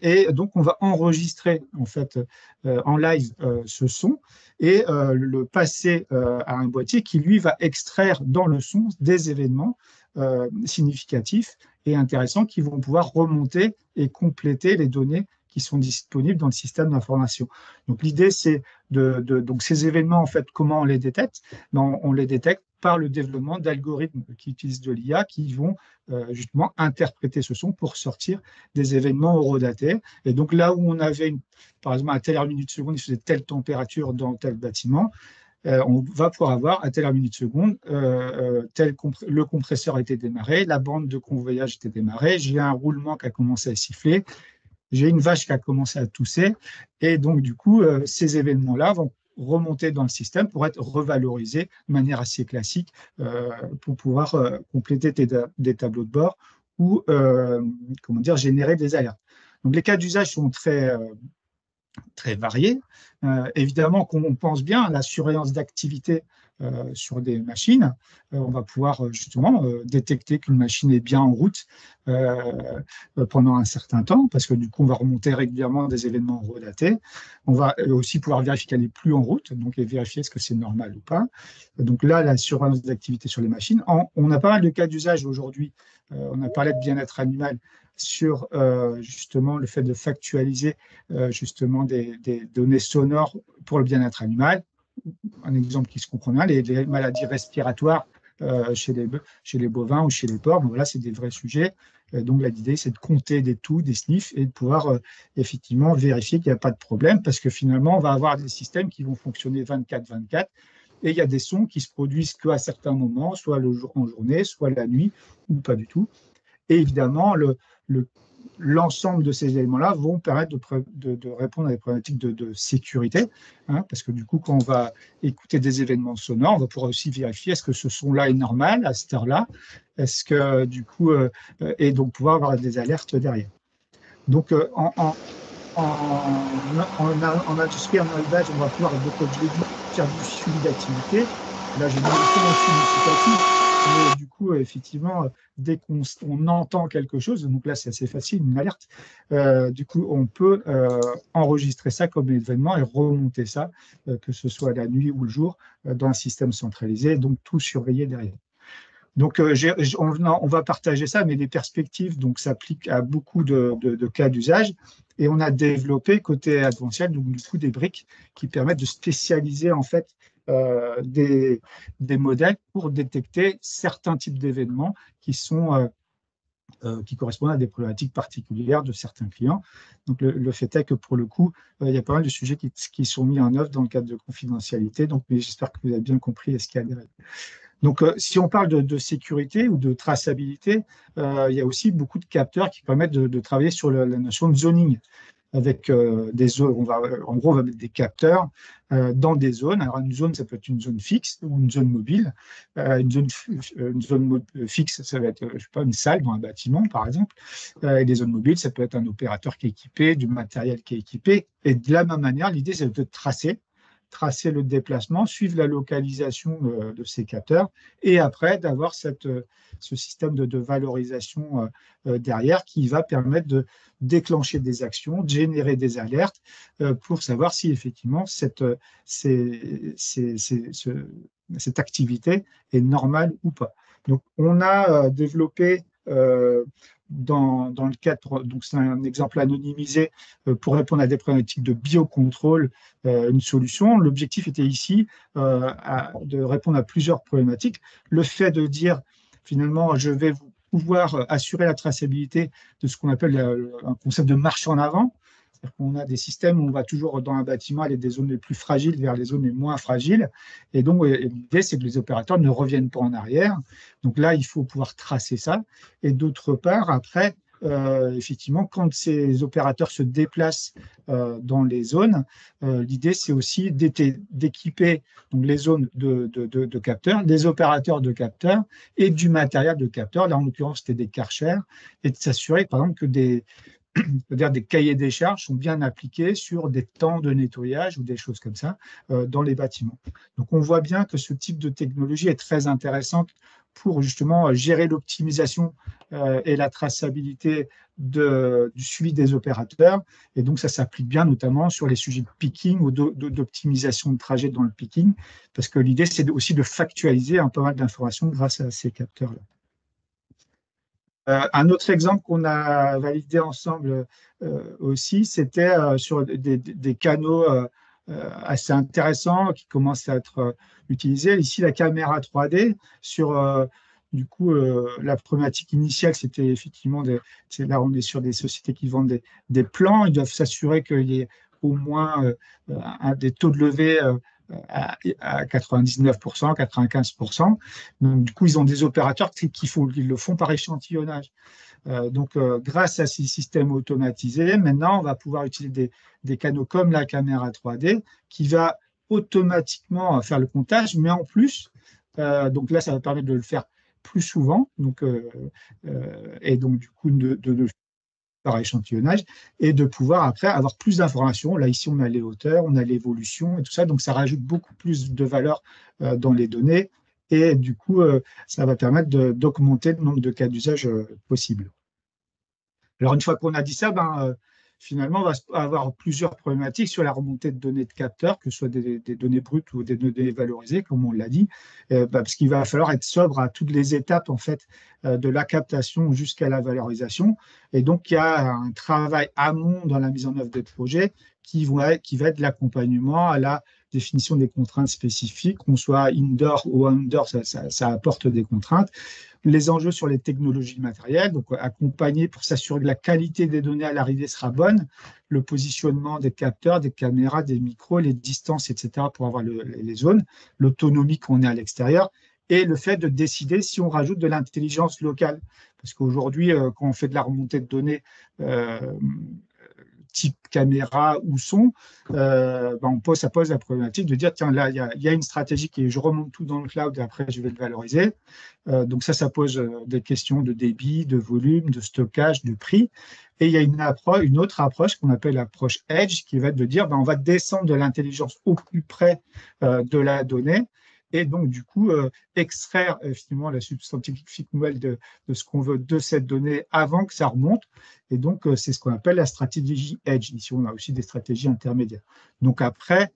Et donc, on va enregistrer en fait en live ce son et le passer à un boîtier qui, lui, va extraire dans le son des événements significatifs et intéressants qui vont pouvoir remonter et compléter les données qui sont disponibles dans le système d'information. Donc, l'idée, c'est donc ces événements, en fait, comment on les détecte? On les détecte par le développement d'algorithmes qui utilisent de l'IA qui vont justement interpréter ce son pour sortir des événements horodatés. Et donc là où on avait, par exemple, à telle heure minute seconde, il faisait telle température dans tel bâtiment, on va pouvoir avoir à telle heure minute seconde, le compresseur a été démarré, la bande de convoyage a été démarrée, j'ai un roulement qui a commencé à siffler, j'ai une vache qui a commencé à tousser, et donc du coup, ces événements-là vont remonter dans le système pour être revalorisés de manière assez classique pour pouvoir compléter des tableaux de bord ou comment dire, générer des alertes. Donc les cas d'usage sont très variés. Évidemment qu'on pense bien à la surveillance d'activité sur des machines. On va pouvoir justement détecter qu'une machine est bien en route pendant un certain temps, parce que du coup, on va remonter régulièrement des événements redatés. On va aussi pouvoir vérifier qu'elle n'est plus en route, donc et vérifier est-ce que c'est normal ou pas. Donc là, la surveillance d'activité sur les machines. On a pas mal de cas d'usage aujourd'hui. On a parlé de bien-être animal sur justement le fait de factualiser justement des données sonores pour le bien-être animal. Un exemple qui se comprend bien, les maladies respiratoires chez les bovins ou chez les porcs. Donc là, c'est des vrais sujets. Donc l'idée, c'est de compter des toux, des sniffs et de pouvoir effectivement vérifier qu'il n'y a pas de problème, parce que finalement, on va avoir des systèmes qui vont fonctionner 24/24 et il y a des sons qui se produisent qu'à certains moments, soit en journée, soit la nuit, ou pas du tout. Et évidemment, l'ensemble de ces éléments-là vont permettre de répondre à des problématiques de sécurité, hein, parce que du coup, quand on va écouter des événements sonores, on va pouvoir aussi vérifier est-ce que ce son-là est normal à cette heure-là, est-ce que du coup, et donc pouvoir avoir des alertes derrière. Donc, en industrie, en élevage, on va pouvoir, donc, comme je l'ai dit, faire du suivi d'activité. Là, j'ai mis le significatif. Mais du coup, effectivement, dès qu'on entend quelque chose, donc là, c'est assez facile, une alerte, du coup, on peut enregistrer ça comme événement et remonter ça, que ce soit la nuit ou le jour, dans un système centralisé, donc tout surveiller derrière. Donc, on va partager ça, mais les perspectives s'appliquent à beaucoup de cas d'usage. Et on a développé, côté Advential, donc du coup, des briques qui permettent de spécialiser en fait des modèles pour détecter certains types d'événements qui correspondent à des problématiques particulières de certains clients. Donc, le fait est que pour le coup, il y a pas mal de sujets qui sont mis en œuvre dans le cadre de confidentialité. Donc, mais j'espère que vous avez bien compris ce qu'il y a derrière. Donc, si on parle de sécurité ou de traçabilité, il y a aussi beaucoup de capteurs qui permettent de travailler sur la notion de zoning. Avec des zones, en gros, on va mettre des capteurs dans des zones. Alors, une zone, ça peut être une zone fixe ou une zone mobile. Une zone fixe, ça va être, je sais pas, une salle dans un bâtiment, par exemple. Et des zones mobiles, ça peut être un opérateur qui est équipé, du matériel qui est équipé. Et de la même manière, l'idée, c'est de tracer le déplacement, suivre la localisation de ces capteurs, et après d'avoir ce système de valorisation derrière qui va permettre de déclencher des actions, de générer des alertes pour savoir si effectivement cette activité est normale ou pas. Donc, on a développé dans le cadre, donc c'est un exemple anonymisé pour répondre à des problématiques de biocontrôle, une solution. L'objectif était ici de répondre à plusieurs problématiques. Le fait de dire, finalement, je vais pouvoir assurer la traçabilité de ce qu'on appelle un concept de marche en avant. C'est-à-dire qu'on a des systèmes où on va toujours dans un bâtiment aller des zones les plus fragiles vers les zones les moins fragiles. Et donc, l'idée, c'est que les opérateurs ne reviennent pas en arrière. Donc là, il faut pouvoir tracer ça. Et d'autre part, après, effectivement, quand ces opérateurs se déplacent dans les zones, l'idée, c'est aussi d'équiper donc les zones de capteurs, des opérateurs de capteurs et du matériel de capteurs. Là, en l'occurrence, c'était des Karcher, et de s'assurer, par exemple, que c'est-à-dire des cahiers des charges sont bien appliqués sur des temps de nettoyage ou des choses comme ça dans les bâtiments. Donc, on voit bien que ce type de technologie est très intéressante pour justement gérer l'optimisation et la traçabilité du suivi des opérateurs. Et donc, ça s'applique bien notamment sur les sujets de picking ou d'optimisation de trajet dans le picking, parce que l'idée, c'est aussi de factualiser un peu mal d'informations grâce à ces capteurs-là. Un autre exemple qu'on a validé ensemble aussi, c'était sur des canaux assez intéressants qui commencent à être utilisés. Ici, la caméra 3D, sur du coup, la problématique initiale, c'était effectivement, là on est sur des sociétés qui vendent des plans, ils doivent s'assurer qu'il y ait au moins des taux de levée à 99%, 95%. Donc, du coup, ils ont des opérateurs qui le font par échantillonnage. Donc, grâce à ces systèmes automatisés, maintenant, on va pouvoir utiliser des canaux comme la caméra 3D qui va automatiquement faire le comptage, mais en plus, donc là, ça va permettre de le faire plus souvent, donc, et donc du coup de le faire par échantillonnage et de pouvoir après avoir plus d'informations. Là, ici, on a les hauteurs, on a l'évolution et tout ça, donc ça rajoute beaucoup plus de valeur dans les données et du coup, ça va permettre d'augmenter le nombre de cas d'usage possibles. Alors, une fois qu'on a dit ça, finalement, on va avoir plusieurs problématiques sur la remontée de données de capteurs, que ce soit des données brutes ou des données valorisées, comme on l'a dit, parce qu'il va falloir être sobre à toutes les étapes en fait, de la captation jusqu'à la valorisation. Et donc, il y a un travail amont dans la mise en œuvre des projets qui va être de l'accompagnement à la définition des contraintes spécifiques, qu'on soit indoor ou outdoor, ça apporte des contraintes. Les enjeux sur les technologies matérielles, donc accompagner pour s'assurer que la qualité des données à l'arrivée sera bonne, le positionnement des capteurs, des caméras, des micros, les distances, etc. pour avoir les zones, l'autonomie qu'on a à l'extérieur et le fait de décider si on rajoute de l'intelligence locale. Parce qu'aujourd'hui, quand on fait de la remontée de données type caméra ou son, ça pose la problématique de dire, tiens, là, il y a une stratégie qui est, je remonte tout dans le cloud et après, je vais le valoriser. Donc ça pose des questions de débit, de volume, de stockage, de prix. Et il y a une autre approche qu'on appelle l'approche Edge, qui va être de dire, on va descendre de l'intelligence au plus près de la donnée et donc, du coup, extraire finalement la substantifique nouvelle de ce qu'on veut de cette donnée avant que ça remonte. Et donc, c'est ce qu'on appelle la stratégie Edge. Ici, on a aussi des stratégies intermédiaires. Donc après,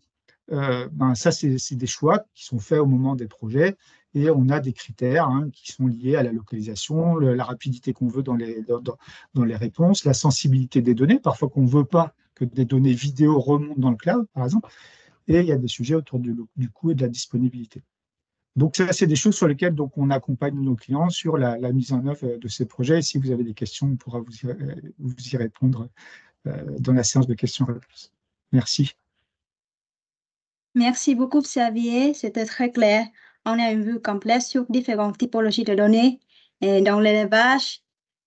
ça, c'est des choix qui sont faits au moment des projets et on a des critères qui sont liés à la localisation, la rapidité qu'on veut dans les réponses, la sensibilité des données, parfois qu'on ne veut pas que des données vidéo remontent dans le cloud, par exemple, et il y a des sujets autour du coût et de la disponibilité. Donc, ça, c'est des choses sur lesquelles donc, on accompagne nos clients sur la mise en œuvre de ces projets. Et si vous avez des questions, on pourra vous y répondre dans la séance de questions-réponses. Merci. Merci beaucoup, Xavier. C'était très clair. On a une vue complète sur différentes typologies de données, et dans l'élevage,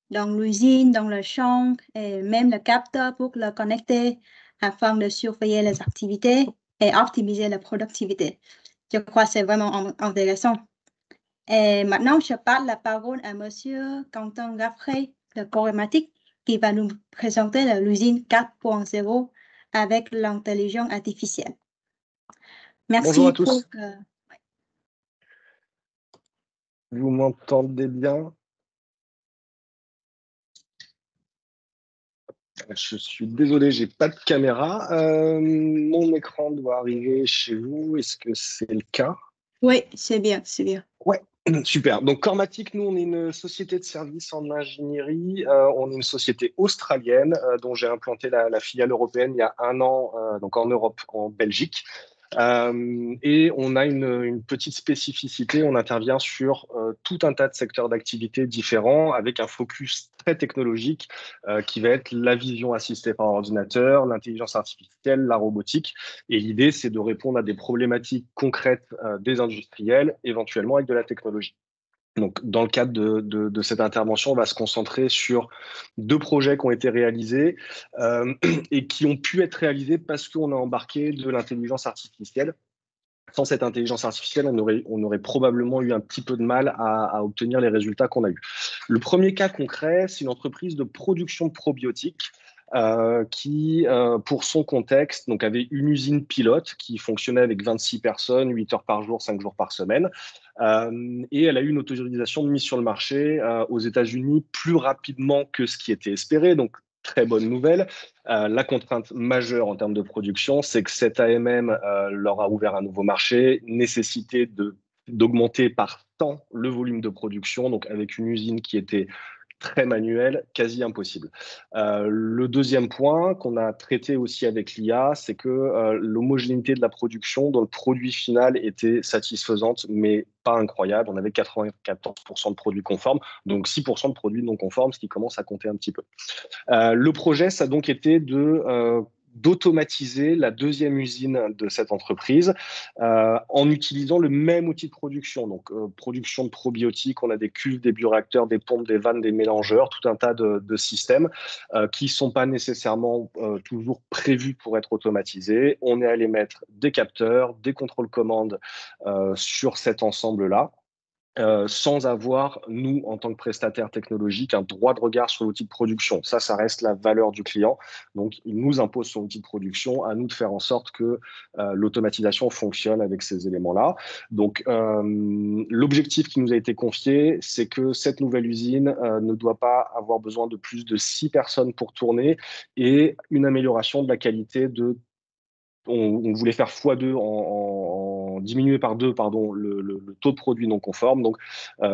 dans l'usine, dans le champ, et même le capteur pour le connecter afin de surveiller les activités et optimiser la productivité. Je crois que c'est vraiment intéressant. Et maintenant, je passe la parole à Monsieur Quentin Gaffrey de Problématique qui va nous présenter l'usine 4.0 avec l'intelligence artificielle. Merci. Bonjour à tous. Vous m'entendez bien? Je suis désolé, j'ai pas de caméra. Mon écran doit arriver chez vous. Est-ce que c'est le cas? Oui, c'est bien, c'est bien. Ouais, super. Donc, Cormatic, nous, on est une société de services en ingénierie. On est une société australienne dont j'ai implanté la filiale européenne il y a 1 an, donc en Europe, en Belgique. Et on a une petite spécificité, on intervient sur tout un tas de secteurs d'activité différents avec un focus très technologique qui va être la vision assistée par ordinateur, l'intelligence artificielle, la robotique. Et l'idée, c'est de répondre à des problématiques concrètes des industriels, éventuellement avec de la technologie. Donc, dans le cadre de cette intervention, on va se concentrer sur 2 projets qui ont été réalisés et qui ont pu être réalisés parce qu'on a embarqué de l'intelligence artificielle. Sans cette intelligence artificielle, on aurait probablement eu un petit peu de mal à obtenir les résultats qu'on a eus. Le premier cas concret, c'est une entreprise de production de probiotiques qui, pour son contexte, donc avait une usine pilote qui fonctionnait avec 26 personnes, 8 heures par jour, 5 jours par semaine. Et elle a eu une autorisation de mise sur le marché aux États-Unis plus rapidement que ce qui était espéré. Donc, très bonne nouvelle. La contrainte majeure en termes de production, c'est que cette AMM leur a ouvert un nouveau marché, nécessité d'augmenter par tant le volume de production, donc avec une usine qui était très manuel, quasi impossible. Le deuxième point qu'on a traité aussi avec l'IA, c'est que l'homogénéité de la production dans le produit final était satisfaisante, mais pas incroyable. On avait 94% de produits conformes, donc 6% de produits non conformes, ce qui commence à compter un petit peu. Le projet, ça a donc été de d'automatiser la deuxième usine de cette entreprise en utilisant le même outil de production. Donc, production de probiotiques, on a des cuves, des bioréacteurs, des pompes, des vannes, des mélangeurs, tout un tas de systèmes qui ne sont pas nécessairement toujours prévus pour être automatisés. On est allé mettre des capteurs, des contrôles commandes sur cet ensemble-là. Sans avoir, nous, en tant que prestataire technologique, un droit de regard sur l'outil de production. Ça reste la valeur du client. Donc, il nous impose son outil de production, à nous de faire en sorte que l'automatisation fonctionne avec ces éléments-là. Donc, l'objectif qui nous a été confié, c'est que cette nouvelle usine ne doit pas avoir besoin de plus de 6 personnes pour tourner et une amélioration de la qualité de... On voulait faire x2 diminuer par 2 pardon, le taux de produits non conformes, donc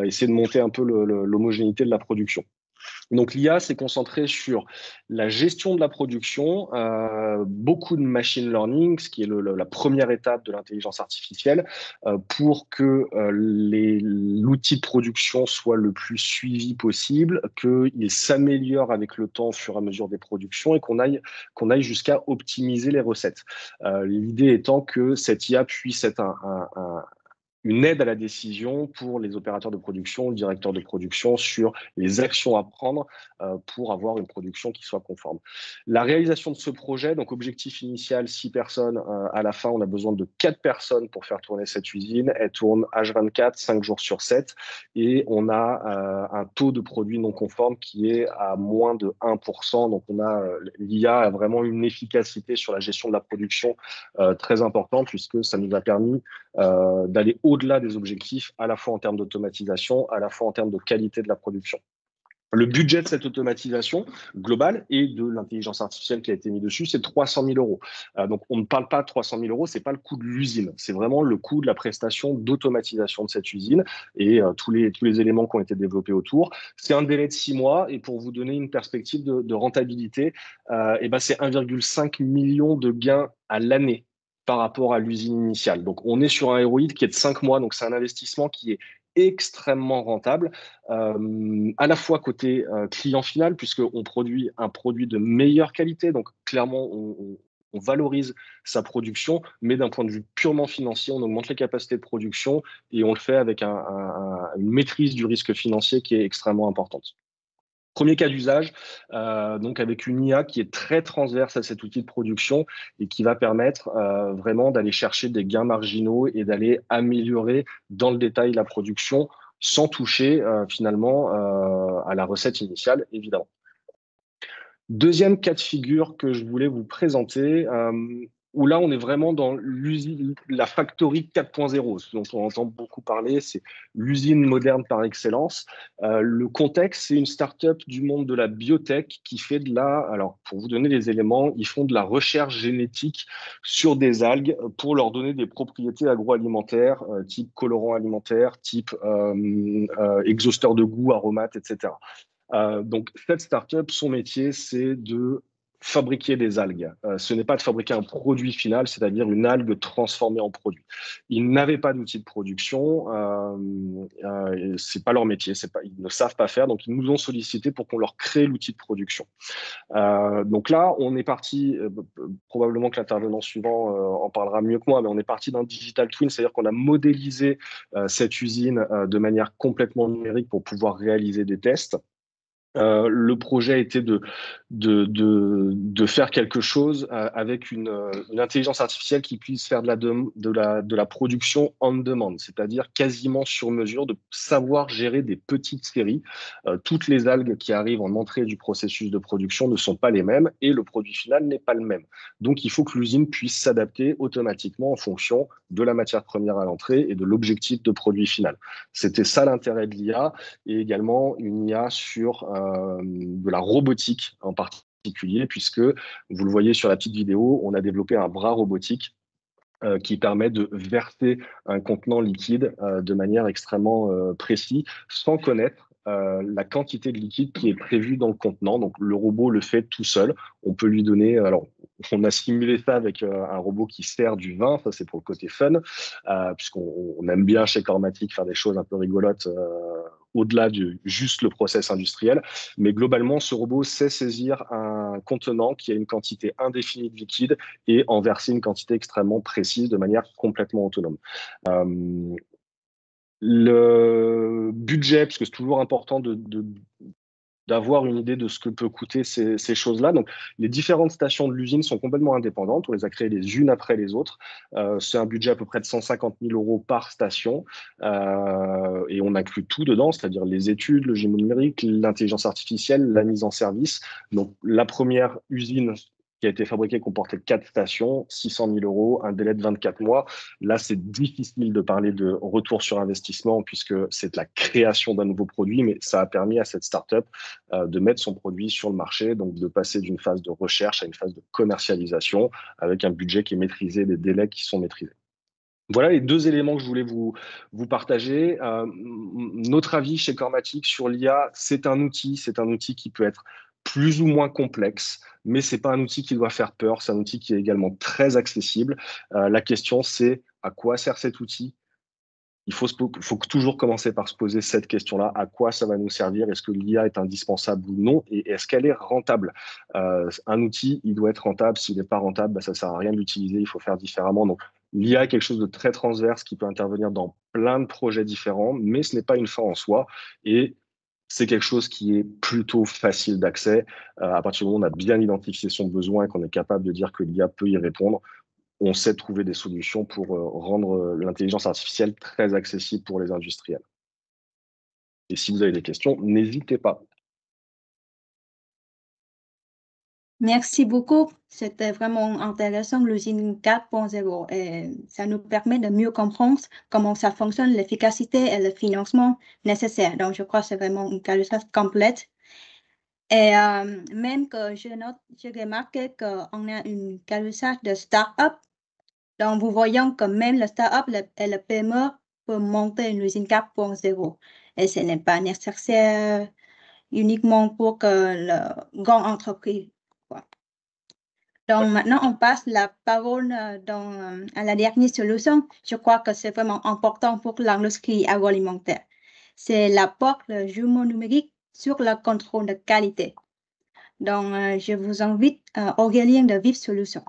essayer de monter un peu l'homogénéité de la production. Donc l'IA s'est concentrée sur la gestion de la production, beaucoup de machine learning, ce qui est la première étape de l'intelligence artificielle, pour que l'outil de production soit le plus suivi possible, qu'il s'améliore avec le temps au fur et à mesure des productions et qu'on aille jusqu'à optimiser les recettes. L'idée étant que cette IA puisse être une aide à la décision pour les opérateurs de production, le directeur de production sur les actions à prendre pour avoir une production qui soit conforme. La réalisation de ce projet, donc objectif initial 6 personnes, à la fin on a besoin de 4 personnes pour faire tourner cette usine. Elle tourne H24, 5 jours sur 7 et on a un taux de produits non conformes qui est à moins de 1%. Donc l'IA a vraiment une efficacité sur la gestion de la production très importante puisque ça nous a permis d'aller au-delà des objectifs, à la fois en termes d'automatisation, à la fois en termes de qualité de la production. Le budget de cette automatisation globale et de l'intelligence artificielle qui a été mis dessus, c'est 300 000 euros. Donc, on ne parle pas de 300 000 euros, c'est pas le coût de l'usine, c'est vraiment le coût de la prestation d'automatisation de cette usine et tous les éléments qui ont été développés autour. C'est un délai de 6 mois et pour vous donner une perspective de rentabilité, c'est 1,5 million de gains à l'année par rapport à l'usine initiale. Donc, on est sur un ROI qui est de 5 mois, donc c'est un investissement qui est extrêmement rentable, à la fois côté client final, puisqu'on produit un produit de meilleure qualité, donc clairement, on valorise sa production, mais d'un point de vue purement financier, on augmente les capacités de production et on le fait avec une maîtrise du risque financier qui est extrêmement importante. Premier cas d'usage, donc avec une IA qui est très transverse à cet outil de production et qui va permettre vraiment d'aller chercher des gains marginaux et d'aller améliorer dans le détail la production sans toucher finalement à la recette initiale, évidemment. Deuxième cas de figure que je voulais vous présenter, où là, on est vraiment dans la factory 4.0, ce dont on entend beaucoup parler, c'est l'usine moderne par excellence. Le contexte, c'est une start-up du monde de la biotech qui fait alors pour vous donner les éléments, ils font de la recherche génétique sur des algues pour leur donner des propriétés agroalimentaires, type colorant alimentaire, type exhausteur de goût, aromates, etc. Donc, cette start-up, son métier, c'est de fabriquer des algues. Ce n'est pas de fabriquer un produit final, c'est-à-dire une algue transformée en produit. Ils n'avaient pas d'outil de production, c'est pas leur métier, ils ne savent pas faire, donc ils nous ont sollicité pour qu'on leur crée l'outil de production. Donc là, on est parti, probablement que l'intervenant suivant en parlera mieux que moi, mais on est parti d'un digital twin, c'est-à-dire qu'on a modélisé cette usine de manière complètement numérique pour pouvoir réaliser des tests. Le projet était de faire quelque chose avec une intelligence artificielle qui puisse faire de la production on demand, c'est-à-dire quasiment sur mesure, de savoir gérer des petites séries. Toutes les algues qui arrivent en entrée du processus de production ne sont pas les mêmes et le produit final n'est pas le même. Donc, il faut que l'usine puisse s'adapter automatiquement en fonction de la matière première à l'entrée et de l'objectif de produit final. C'était ça l'intérêt de l'IA et également une IA sur de la robotique en particulier, puisque vous le voyez sur la petite vidéo, on a développé un bras robotique qui permet de verser un contenant liquide de manière extrêmement précise, sans connaître la quantité de liquide qui est prévue dans le contenant. Donc, le robot le fait tout seul. On peut lui donner... Alors, on a simulé ça avec un robot qui sert du vin. Ça, c'est pour le côté fun, puisqu'on aime bien chez Cormatic faire des choses un peu rigolotes au-delà de juste le process industriel. Mais globalement, ce robot sait saisir un contenant qui a une quantité indéfinie de liquide et en verser une quantité extrêmement précise de manière complètement autonome. Le budget, parce que c'est toujours important d'avoir une idée de ce que peut coûter ces choses-là. Donc, les différentes stations de l'usine sont complètement indépendantes. On les a créées les unes après les autres. C'est un budget à peu près de 150 000 € par station. Et on inclut tout dedans, c'est-à-dire les études, le génie numérique, l'intelligence artificielle, la mise en service. Donc, la première usine qui a été fabriquée comportait 4 stations, 600 000 €, un délai de 24 mois. Là, c'est difficile de parler de retour sur investissement puisque c'est de la création d'un nouveau produit, mais ça a permis à cette start-up de mettre son produit sur le marché, donc de passer d'une phase de recherche à une phase de commercialisation avec un budget qui est maîtrisé, des délais qui sont maîtrisés. Voilà les 2 éléments que je voulais vous partager. Notre avis chez Cormatic sur l'IA, c'est un outil qui peut être plus ou moins complexe, mais c'est pas un outil qui doit faire peur, c'est un outil qui est également très accessible. La question, c'est à quoi sert cet outil? Il faut toujours commencer par se poser cette question-là. À quoi ça va nous servir? Est-ce que l'IA est indispensable ou non? Et est-ce qu'elle est rentable? Un outil, il doit être rentable. S'il n'est pas rentable, ça ne sert à rien de l'utiliser. Il faut faire différemment. Donc, l'IA est quelque chose de très transverse qui peut intervenir dans plein de projets différents, mais ce n'est pas une fin en soi. Et c'est quelque chose qui est plutôt facile d'accès. À partir du moment où on a bien identifié son besoin et qu'on est capable de dire que l'IA peut y répondre, on sait trouver des solutions pour rendre l'intelligence artificielle très accessible pour les industriels. Et si vous avez des questions, n'hésitez pas. Merci beaucoup. C'était vraiment intéressant, l'usine 4.0. Et ça nous permet de mieux comprendre comment ça fonctionne, l'efficacité et le financement nécessaire. Donc, je crois que c'est vraiment une caractéristique complète. Et même que j'ai remarqué qu'on a une caractéristique de start-up. Donc, vous voyez que même le start-up et le PME peuvent monter une usine 4.0. Et ce n'est pas nécessaire uniquement pour que la grande entreprise. Donc, maintenant, on passe la parole à la dernière solution. Je crois que c'est vraiment important pour l'industrie agroalimentaire. C'est l'apport de jumeaux numériques sur le contrôle de qualité. Donc, je vous invite, Aurélien de Vive Solutions.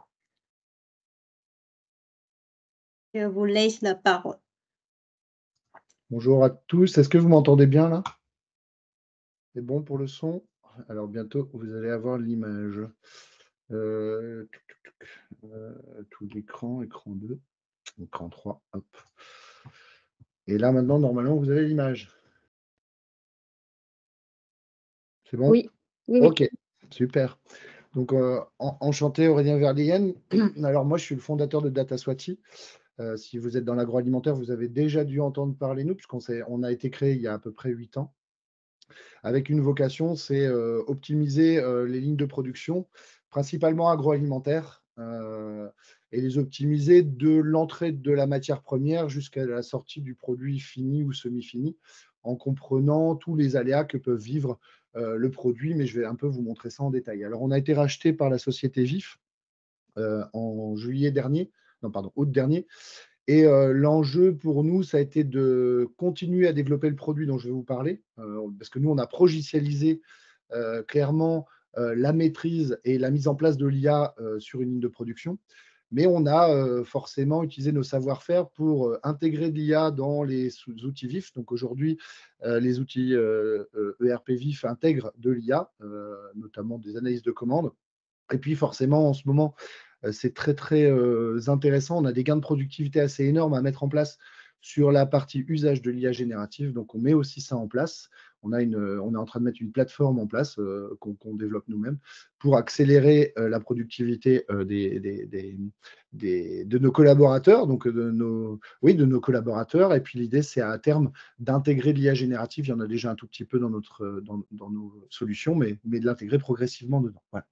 Je vous laisse la parole. Bonjour à tous. Est-ce que vous m'entendez bien là? C'est bon pour le son? Alors bientôt, vous allez avoir l'image. Tout l'écran, écran 2, écran 3, hop. Et là maintenant, normalement, vous avez l'image. C'est bon? Oui, oui, Ok, super. Donc, enchanté, Aurélien Verlienne. Alors, moi, je suis le fondateur de DataSwati. Si vous êtes dans l'agroalimentaire, vous avez déjà dû entendre parler de nous, puisqu'on a été créé il y a à peu près 8 ans, avec une vocation, c'est optimiser les lignes de production, principalement agroalimentaires, et les optimiser de l'entrée de la matière première jusqu'à la sortie du produit fini ou semi-fini, en comprenant tous les aléas que peuvent vivre le produit, mais je vais un peu vous montrer ça en détail. Alors, on a été racheté par la société VIF en juillet dernier, non, pardon, août dernier. Et l'enjeu pour nous, ça a été de continuer à développer le produit dont je vais vous parler, parce que nous, on a progicialisé clairement la maîtrise et la mise en place de l'IA sur une ligne de production. Mais on a forcément utilisé nos savoir-faire pour intégrer de l'IA dans les outils VIF. Donc aujourd'hui, les outils ERP VIF intègrent de l'IA, notamment des analyses de commandes. Et puis forcément, en ce moment, c'est très, très intéressant. On a des gains de productivité assez énormes à mettre en place sur la partie usage de l'IA générative. Donc, on met aussi ça en place. On est en train de mettre une plateforme en place qu'on développe nous-mêmes pour accélérer la productivité de nos collaborateurs, donc de nos collaborateurs. Et puis, l'idée, c'est à terme d'intégrer l'IA générative. Il y en a déjà un tout petit peu dans nos solutions, mais de l'intégrer progressivement dedans. Voilà.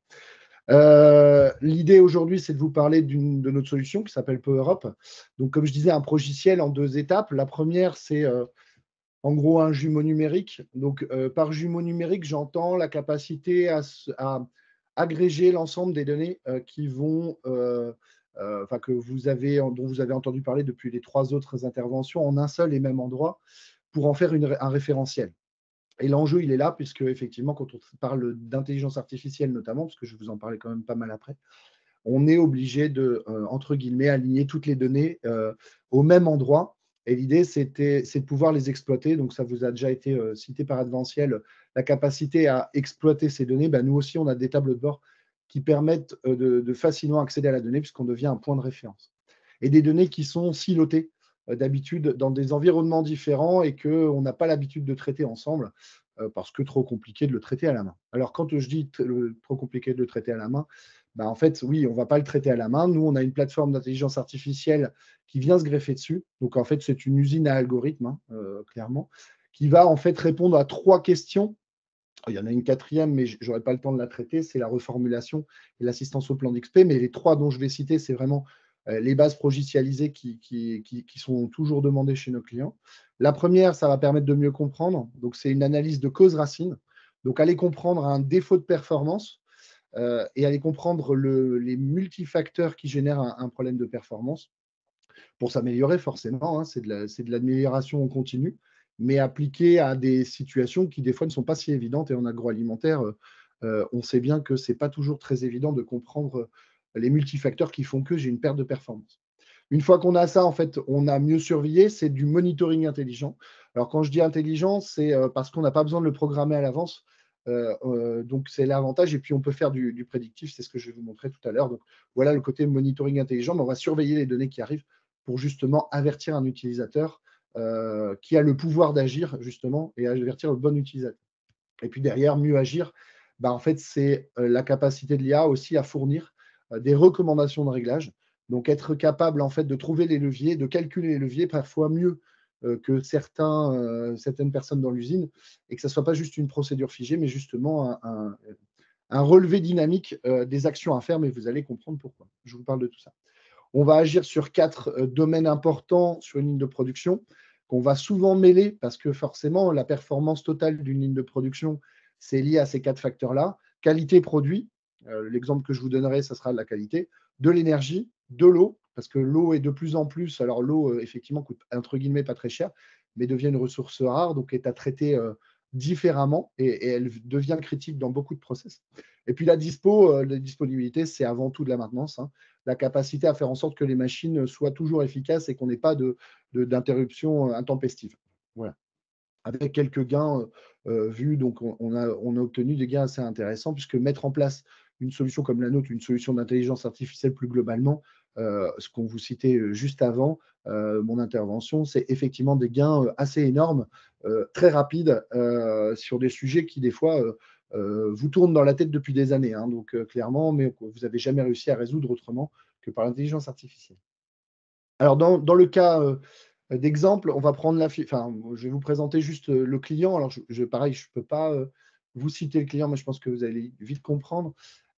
L'idée aujourd'hui, c'est de vous parler de notre solution qui s'appelle PowerUp. Donc, comme je disais, un progiciel en 2 étapes. La première, c'est en gros un jumeau numérique. Donc, par jumeau numérique, j'entends la capacité à agréger l'ensemble des données dont vous avez entendu parler depuis les 3 autres interventions en un seul et même endroit pour en faire un référentiel. Et l'enjeu, il est là, puisque effectivement, quand on parle d'intelligence artificielle notamment, parce que je vais vous en parler quand même pas mal après, on est obligé de, entre guillemets, aligner toutes les données au même endroit. Et l'idée, c'est de pouvoir les exploiter. Donc, ça vous a déjà été cité par Adventiel, la capacité à exploiter ces données. Ben, nous aussi, on a des tableaux de bord qui permettent de facilement accéder à la donnée, puisqu'on devient un point de référence. Et des données qui sont silotées d'habitude dans des environnements différents et qu'on n'a pas l'habitude de traiter ensemble parce que trop compliqué de le traiter à la main. Alors, quand je dis trop compliqué de le traiter à la main, bah, en fait, oui, on ne va pas le traiter à la main. Nous, on a une plateforme d'intelligence artificielle qui vient se greffer dessus. Donc, en fait, c'est une usine à algorithmes, hein, clairement, qui va en fait répondre à 3 questions. Il y en a une quatrième, mais je n'aurai pas le temps de la traiter, c'est la reformulation et l'assistance au plan d'XP. Mais les 3 dont je vais citer, c'est vraiment les bases progicialisées qui sont toujours demandées chez nos clients. La première, ça va permettre de mieux comprendre. Donc, c'est une analyse de cause-racine. Donc, aller comprendre un défaut de performance et aller comprendre les multifacteurs qui génèrent un problème de performance pour s'améliorer forcément. Hein, c'est de l'amélioration en continu, mais appliquée à des situations qui des fois ne sont pas si évidentes. Et en agroalimentaire, on sait bien que ce n'est pas toujours très évident de comprendre les multifacteurs qui font que j'ai une perte de performance. Une fois qu'on a ça, en fait, on a mieux surveillé, c'est du monitoring intelligent. Alors, quand je dis intelligent, c'est parce qu'on n'a pas besoin de le programmer à l'avance. Donc, c'est l'avantage. Et puis, on peut faire du prédictif, c'est ce que je vais vous montrer tout à l'heure. Donc, voilà le côté monitoring intelligent. Mais on va surveiller les données qui arrivent pour justement avertir un utilisateur qui a le pouvoir d'agir, justement, et avertir le bon utilisateur. Et puis, derrière, mieux agir, bah, en fait, c'est la capacité de l'IA aussi à fournir des recommandations de réglage. Donc, être capable en fait de trouver les leviers, de calculer les leviers parfois mieux que certaines personnes dans l'usine, et que ça ne soit pas juste une procédure figée, mais justement un relevé dynamique des actions à faire. Mais vous allez comprendre pourquoi. Je vous parle de tout ça. On va agir sur 4 domaines importants sur une ligne de production qu'on va souvent mêler parce que forcément, la performance totale d'une ligne de production, c'est lié à ces 4 facteurs-là. Qualité produit, l'exemple que je vous donnerai, ça sera de la qualité, de l'énergie, de l'eau, parce que l'eau est de plus en plus, alors l'eau, effectivement, coûte entre guillemets pas très cher, mais devient une ressource rare, donc est à traiter différemment et elle devient critique dans beaucoup de process. Et puis la disponibilité, c'est avant tout de la maintenance, hein, la capacité à faire en sorte que les machines soient toujours efficaces et qu'on n'ait pas d'interruption intempestive. Voilà. Avec quelques gains vus, donc on a obtenu des gains assez intéressants, puisque mettre en place une solution comme la nôtre, une solution d'intelligence artificielle plus globalement, ce qu'on vous citait juste avant mon intervention, c'est effectivement des gains assez énormes, très rapides, sur des sujets qui, des fois, vous tournent dans la tête depuis des années. Hein, donc, clairement, mais vous n'avez jamais réussi à résoudre autrement que par l'intelligence artificielle. Alors, dans le cas d'exemple, on va prendre je vais vous présenter juste le client. Alors, pareil, je ne peux pas vous citer le client, mais je pense que vous allez vite comprendre.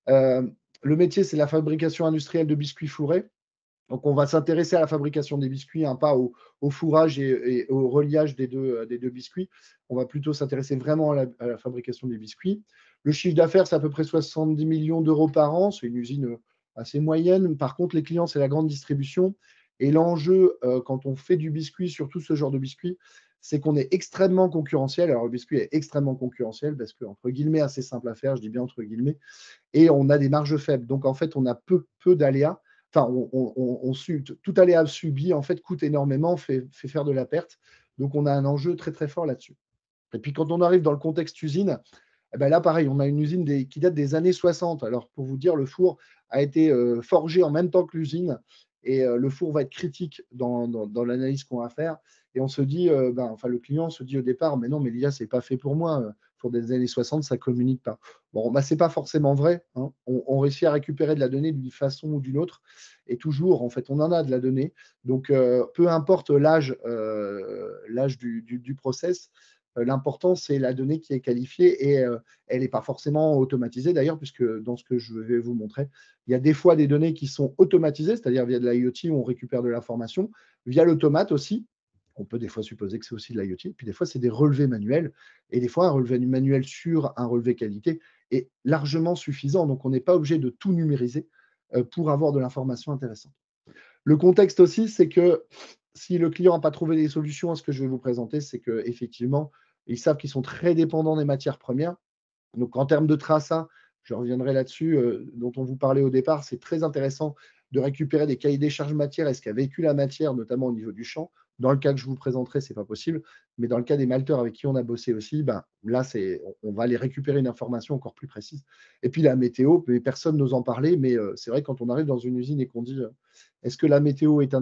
Le métier, c'est la fabrication industrielle de biscuits fourrés. Donc, on va s'intéresser à la fabrication des biscuits, hein, pas au fourrage et au reliage des deux biscuits. On va plutôt s'intéresser vraiment à la fabrication des biscuits. Le chiffre d'affaires, c'est à peu près 70 millions d'euros par an. C'est une usine assez moyenne. Par contre, les clients, c'est la grande distribution. Et l'enjeu, quand on fait du biscuit, surtout ce genre de biscuit, c'est qu'on est extrêmement concurrentiel. Alors, le biscuit est extrêmement concurrentiel parce que, entre guillemets, assez simple à faire, je dis bien entre guillemets, et on a des marges faibles. Donc, en fait, on a peu d'aléas. Enfin, tout aléa subi, en fait, coûte énormément, fait faire de la perte. Donc, on a un enjeu très, très fort là-dessus. Et puis, quand on arrive dans le contexte usine, eh ben là, pareil, on a une usine qui date des années 60. Alors, pour vous dire, le four a été forgé en même temps que l'usine. Et le four va être critique dans l'analyse qu'on va faire. Et on se dit, le client se dit au départ, mais non, mais l'IA, ce n'est pas fait pour moi. Pour des années 60, ça ne communique pas. Bon, ce n'est pas forcément vrai. Hein. On réussit à récupérer de la donnée d'une façon ou d'une autre. Et toujours, en fait, on en a de la donnée. Donc, peu importe l'âge du process, l'important, c'est la donnée qui est qualifiée et elle n'est pas forcément automatisée d'ailleurs, puisque dans ce que je vais vous montrer, il y a des fois des données qui sont automatisées, c'est-à-dire via de l'IoT où on récupère de l'information, via l'automate aussi. On peut des fois supposer que c'est aussi de l'IoT, puis des fois c'est des relevés manuels, et des fois un relevé manuel sur un relevé qualité est largement suffisant, donc on n'est pas obligé de tout numériser pour avoir de l'information intéressante. Le contexte aussi, c'est que si le client n'a pas trouvé des solutions à ce que je vais vous présenter, c'est qu'effectivement, Ils savent qu'ils sont très dépendants des matières premières. Donc, en termes de traçat, je reviendrai là-dessus, dont on vous parlait au départ, c'est très intéressant de récupérer des cahiers des charges matières et ce qu'a vécu la matière, notamment au niveau du champ. Dans le cas que je vous présenterai, ce n'est pas possible. Mais dans le cas des malteurs avec qui on a bossé aussi, ben, là, on va aller récupérer une information encore plus précise. Et puis la météo, personne n'ose en parler, mais c'est vrai, quand on arrive dans une usine et qu'on dit est-ce que la météo est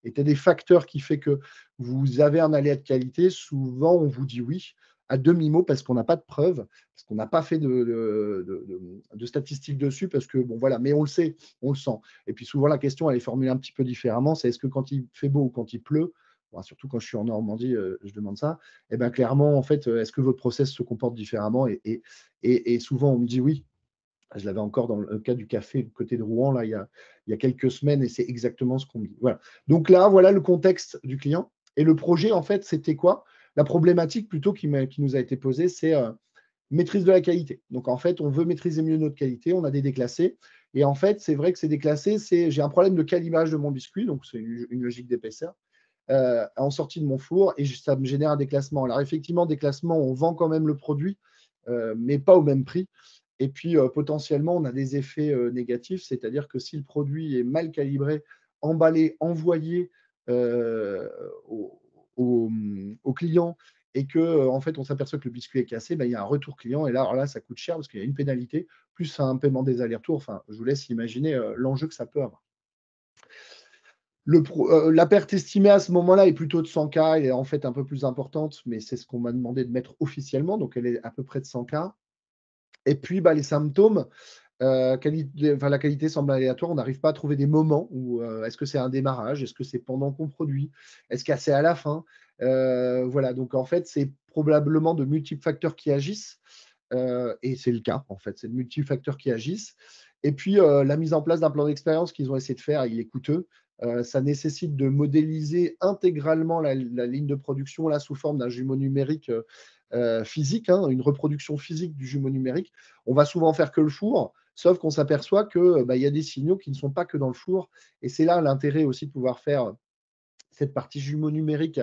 était des facteurs qui fait que vous avez un aléa de qualité, souvent on vous dit oui, à demi-mot, parce qu'on n'a pas de preuves, parce qu'on n'a pas fait de statistiques dessus, parce que, bon, voilà, mais on le sait, on le sent. Et puis souvent, la question, elle est formulée un petit peu différemment, c'est est-ce que quand il fait beau ou quand il pleut, bon, surtout quand je suis en Normandie, je demande ça, et bien clairement, en fait, est-ce que votre process se comporte différemment et souvent, on me dit oui. Je l'avais encore dans le cas du café, du côté de Rouen, là, il y a quelques semaines, et c'est exactement ce qu'on me dit. Voilà. Donc là, voilà le contexte du client. Et le projet, en fait, c'était quoi? La problématique plutôt qui nous a été posée, c'est maîtrise de la qualité. Donc, en fait, on veut maîtriser mieux notre qualité. On a des déclassés. Et en fait, c'est vrai que ces déclassés, j'ai un problème de calibrage de mon biscuit. Donc, c'est une logique d'épaisseur en sortie de mon four. Et ça me génère un déclassement. Alors, effectivement, déclassement, on vend quand même le produit, mais pas au même prix. Et puis, potentiellement, on a des effets négatifs. C'est-à-dire que si le produit est mal calibré, emballé, envoyé au client, et que en fait on s'aperçoit que le biscuit est cassé, ben, il y a un retour client, et là, alors là, ça coûte cher parce qu'il y a une pénalité, plus un paiement des allers-retours. Enfin, je vous laisse imaginer l'enjeu que ça peut avoir. La perte estimée à ce moment-là est plutôt de 100K, elle est en fait un peu plus importante, mais c'est ce qu'on m'a demandé de mettre officiellement, donc elle est à peu près de 100K. Et puis, les symptômes, la qualité semble aléatoire. On n'arrive pas à trouver des moments où est-ce que c'est un démarrage, est-ce que c'est pendant qu'on produit, est-ce que c'est à la fin. Voilà, donc en fait, c'est probablement de multiples facteurs qui agissent. Et c'est le cas, en fait, c'est de multiples facteurs qui agissent. Et puis, la mise en place d'un plan d'expérience qu'ils ont essayé de faire, il est coûteux. Ça nécessite de modéliser intégralement la ligne de production, là, sous forme d'un jumeau numérique physique, une reproduction physique du jumeau numérique. On va souvent faire que le four, sauf qu'on s'aperçoit qu'il y a des signaux qui ne sont pas que dans le four. Et c'est là l'intérêt aussi de pouvoir faire cette partie jumeau numérique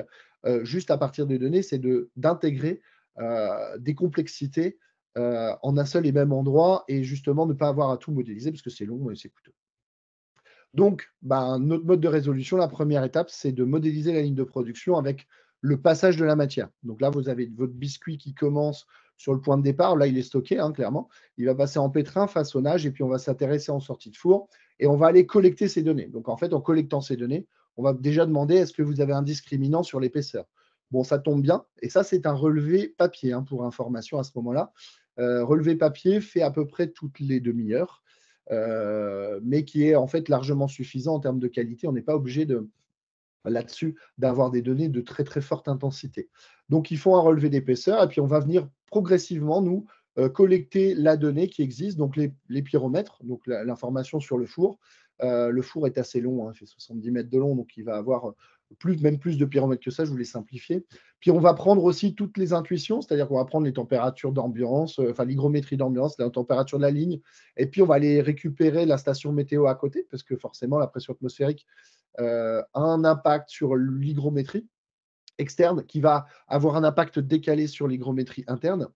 juste à partir des données, c'est d'intégrer des complexités en un seul et même endroit, et justement ne pas avoir à tout modéliser parce que c'est long et c'est coûteux. Donc, notre mode de résolution, la première étape, c'est de modéliser la ligne de production avec le passage de la matière. Donc là, vous avez votre biscuit qui commence sur le point de départ. Là, il est stocké, clairement. Il va passer en pétrin, façonnage, et puis on va s'intéresser en sortie de four et on va aller collecter ces données. Donc, en fait, en collectant ces données, on va déjà demander est-ce que vous avez un discriminant sur l'épaisseur. Bon, ça tombe bien. Et ça, c'est un relevé papier, pour information à ce moment-là. Relevé papier fait à peu près toutes les demi-heures. Mais qui est en fait largement suffisant en termes de qualité. On n'est pas obligé là-dessus d'avoir des données de très très forte intensité. Donc ils font un relevé d'épaisseur et puis on va venir progressivement nous collecter la donnée qui existe, donc les pyromètres, donc l'information sur le four. Le four est assez long, il fait 70 mètres de long, donc il va avoir même plus de pyromètres que ça, je vous l'ai simplifié. Puis on va prendre aussi toutes les intuitions, c'est-à-dire qu'on va prendre les températures d'ambiance, l'hygrométrie d'ambiance, la température de la ligne, et puis on va aller récupérer la station météo à côté, parce que forcément la pression atmosphérique a un impact sur l'hygrométrie externe qui va avoir un impact décalé sur l'hygrométrie interne.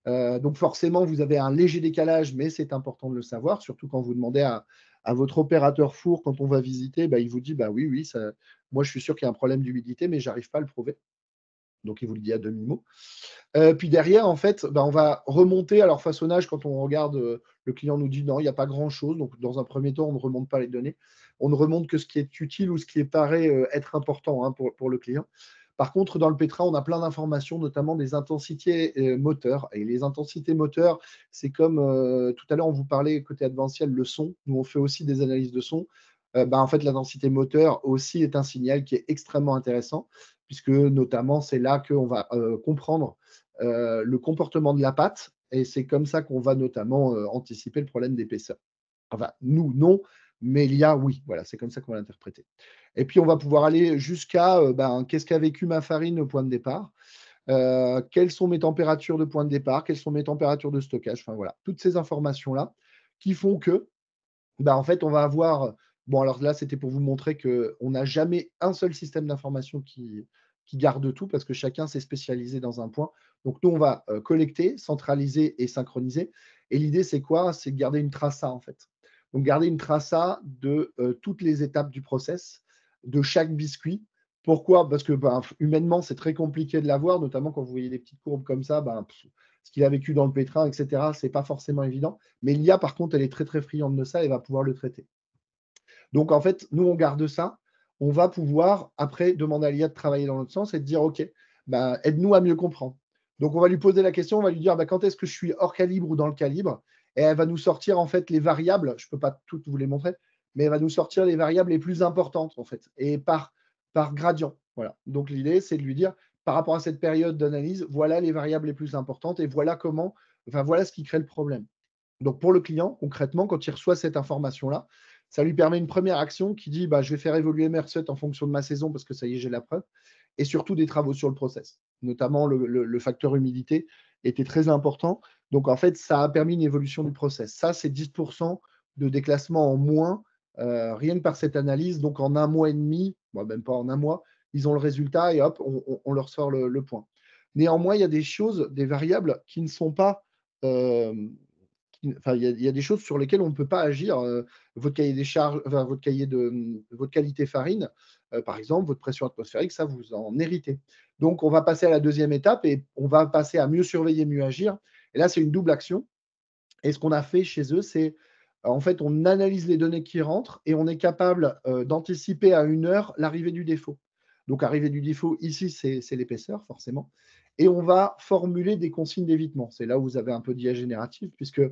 Donc forcément, vous avez un léger décalage, mais c'est important de le savoir, surtout quand vous demandez à votre opérateur four, quand on va visiter, il vous dit oui, ça, moi je suis sûr qu'il y a un problème d'humidité, mais je n'arrive pas à le prouver. Donc il vous le dit à demi-mot. Puis derrière, en fait, on va remonter. Alors façonnage, quand on regarde, le client nous dit non, il n'y a pas grand-chose. Donc dans un premier temps, on ne remonte pas les données. On ne remonte que ce qui est utile ou ce qui paraît être important pour le client. Par contre, dans le pétrin, on a plein d'informations, notamment des intensités moteurs. Et les intensités moteurs, c'est comme tout à l'heure, on vous parlait côté Adventiel, le son. Nous, on fait aussi des analyses de son. En fait, l'intensité moteur aussi est un signal qui est extrêmement intéressant, puisque notamment, c'est là qu'on va comprendre le comportement de la pâte. Et c'est comme ça qu'on va notamment anticiper le problème d'épaisseur. Enfin, nous, non, mais l'IA, oui. Voilà, c'est comme ça qu'on va l'interpréter. Et puis, on va pouvoir aller jusqu'à qu'est-ce qu'a vécu ma farine au point de départ, quelles sont mes températures de point de départ, quelles sont mes températures de stockage. Enfin, voilà, toutes ces informations-là qui font que, en fait, on va avoir… Bon, alors là, c'était pour vous montrer qu'on n'a jamais un seul système d'information qui qui garde tout parce que chacun s'est spécialisé dans un point. Donc, nous, on va collecter, centraliser et synchroniser. Et l'idée, c'est quoi? C'est de garder une traça, en fait. Donc, garder une traça de toutes les étapes du process, de chaque biscuit. Pourquoi? Parce que humainement, c'est très compliqué de l'avoir, notamment quand vous voyez des petites courbes comme ça, ce qu'il a vécu dans le pétrin, etc., ce n'est pas forcément évident. Mais l'IA, par contre, elle est très, très friande de ça et va pouvoir le traiter. Donc, en fait, nous, on garde ça. On va pouvoir, après, demander à l'IA de travailler dans l'autre sens et de dire, OK, aide-nous à mieux comprendre. Donc, on va lui poser la question, on va lui dire, quand est-ce que je suis hors calibre ou dans le calibre? Et elle va nous sortir, en fait, les variables. Je ne peux pas toutes vous les montrer, mais elle va nous sortir les variables les plus importantes, en fait, et par gradient. Voilà. Donc, l'idée, c'est de lui dire, par rapport à cette période d'analyse, voilà les variables les plus importantes et voilà voilà ce qui crée le problème. Donc, pour le client, concrètement, quand il reçoit cette information-là, ça lui permet une première action qui dit je vais faire évoluer mes recettes en fonction de ma saison parce que ça y est, j'ai la preuve, et surtout des travaux sur le process. Notamment, le facteur humidité était très important. Donc, en fait, ça a permis une évolution du process. Ça, c'est 10% de déclassement en moins, rien que par cette analyse. Donc, en un mois et demi, même pas en un mois, ils ont le résultat et hop, on leur sort le point. Néanmoins, il y a des choses, des variables qui ne sont pas. Il y a des choses sur lesquelles on ne peut pas agir. Votre cahier des charges, votre qualité farine, par exemple, votre pression atmosphérique, ça, vous en héritez. Donc, on va passer à la deuxième étape et on va passer à mieux surveiller, mieux agir. Et là, c'est une double action. Et ce qu'on a fait chez eux, c'est en fait, on analyse les données qui rentrent et on est capable d'anticiper à 1 heure l'arrivée du défaut. Donc, arrivée du défaut, ici, c'est l'épaisseur, forcément. Et on va formuler des consignes d'évitement. C'est là où vous avez un peu d'IA générative, puisque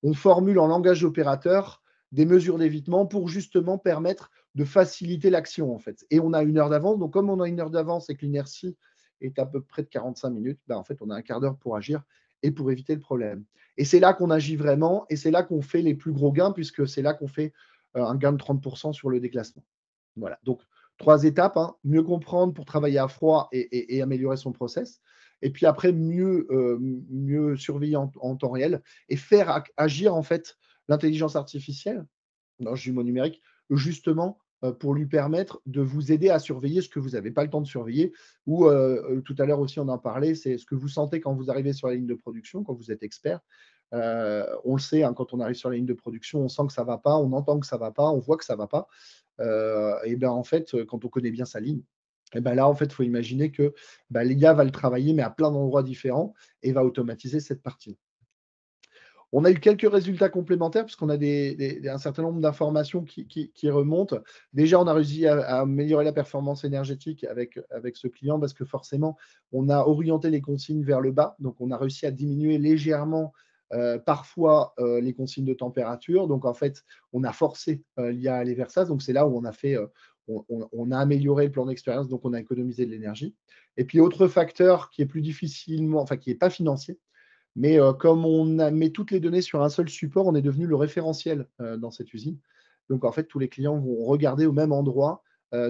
on formule en langage opérateur des mesures d'évitement pour justement permettre de faciliter l'action, en fait. Et on a 1 heure d'avance. Donc, comme on a 1 heure d'avance et que l'inertie est à peu près de 45 minutes, en fait, on a un quart d'heure pour agir et pour éviter le problème. Et c'est là qu'on agit vraiment et c'est là qu'on fait les plus gros gains, puisque c'est là qu'on fait un gain de 30% sur le déclassement. Voilà. Donc, 3 étapes, mieux comprendre pour travailler à froid et améliorer son process. Et puis après, mieux surveiller en temps réel et faire agir en fait l'intelligence artificielle, dans le jumeau numérique, justement pour lui permettre de vous aider à surveiller ce que vous n'avez pas le temps de surveiller. Ou tout à l'heure aussi, on en parlait, c'est ce que vous sentez quand vous arrivez sur la ligne de production, quand vous êtes expert. On le sait, quand on arrive sur la ligne de production, on sent que ça ne va pas, on entend que ça ne va pas, on voit que ça ne va pas. Et en fait, quand on connaît bien sa ligne, là, en fait, il faut imaginer que l'IA va le travailler, mais à plein d'endroits différents, et va automatiser cette partie. On a eu quelques résultats complémentaires, puisqu'on a un certain nombre d'informations qui remontent. Déjà, on a réussi à améliorer la performance énergétique avec ce client, parce que forcément, on a orienté les consignes vers le bas. Donc, on a réussi à diminuer légèrement parfois les consignes de température. Donc, en fait, on a forcé l'IA à aller vers ça. Donc, c'est là où on a fait, on a amélioré le plan d'expérience, donc on a économisé de l'énergie. Et puis, autre facteur qui est plus difficilement, enfin, qui n'est pas financier, mais comme on met toutes les données sur un seul support, on est devenu le référentiel dans cette usine. Donc, en fait, tous les clients vont regarder au même endroit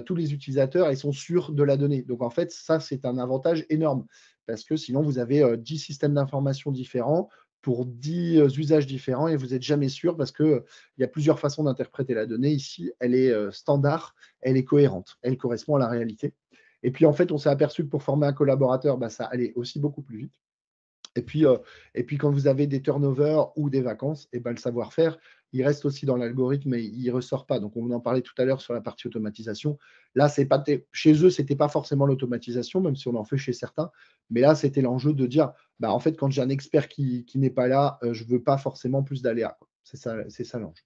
tous les utilisateurs et sont sûrs de la donnée. Donc, en fait, ça, c'est un avantage énorme parce que sinon, vous avez 10 systèmes d'information différents pour 10 usages différents et vous n'êtes jamais sûr parce qu'il y a plusieurs façons d'interpréter la donnée. Ici, elle est standard, elle est cohérente, elle correspond à la réalité. Et puis, en fait, on s'est aperçu que pour former un collaborateur, ça allait aussi beaucoup plus vite. Et puis, quand vous avez des turnovers ou des vacances, le savoir-faire, il reste aussi dans l'algorithme et il ne ressort pas. Donc, on en parlait tout à l'heure sur la partie automatisation. Là, chez eux, ce n'était pas forcément l'automatisation, même si on en fait chez certains. Mais là, c'était l'enjeu de dire, en fait, quand j'ai un expert qui n'est pas là, je ne veux pas forcément plus d'aléas. C'est ça l'enjeu.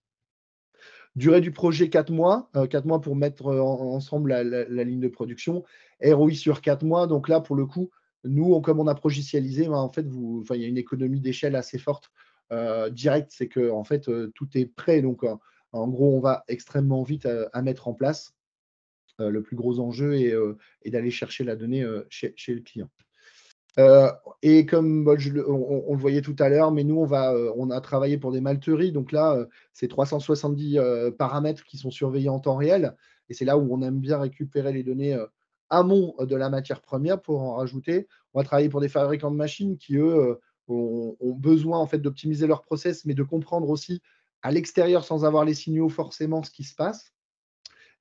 Durée du projet, 4 mois. 4 mois pour mettre ensemble la ligne de production. ROI sur 4 mois. Donc là, pour le coup, nous, comme on a progicialisé, en fait, il y a une économie d'échelle assez forte directe. C'est que en fait, tout est prêt. Donc, en gros, on va extrêmement vite à mettre en place. Le plus gros enjeu est d'aller chercher la donnée chez le client. Et comme on le voyait tout à l'heure, mais nous, on a travaillé pour des malteries. Donc là, c'est 370 paramètres qui sont surveillés en temps réel. Et c'est là où on aime bien récupérer les données amont de la matière première pour en rajouter. On va travailler pour des fabricants de machines qui, eux, ont besoin en fait, d'optimiser leur process, mais de comprendre aussi à l'extérieur, sans avoir les signaux forcément, ce qui se passe.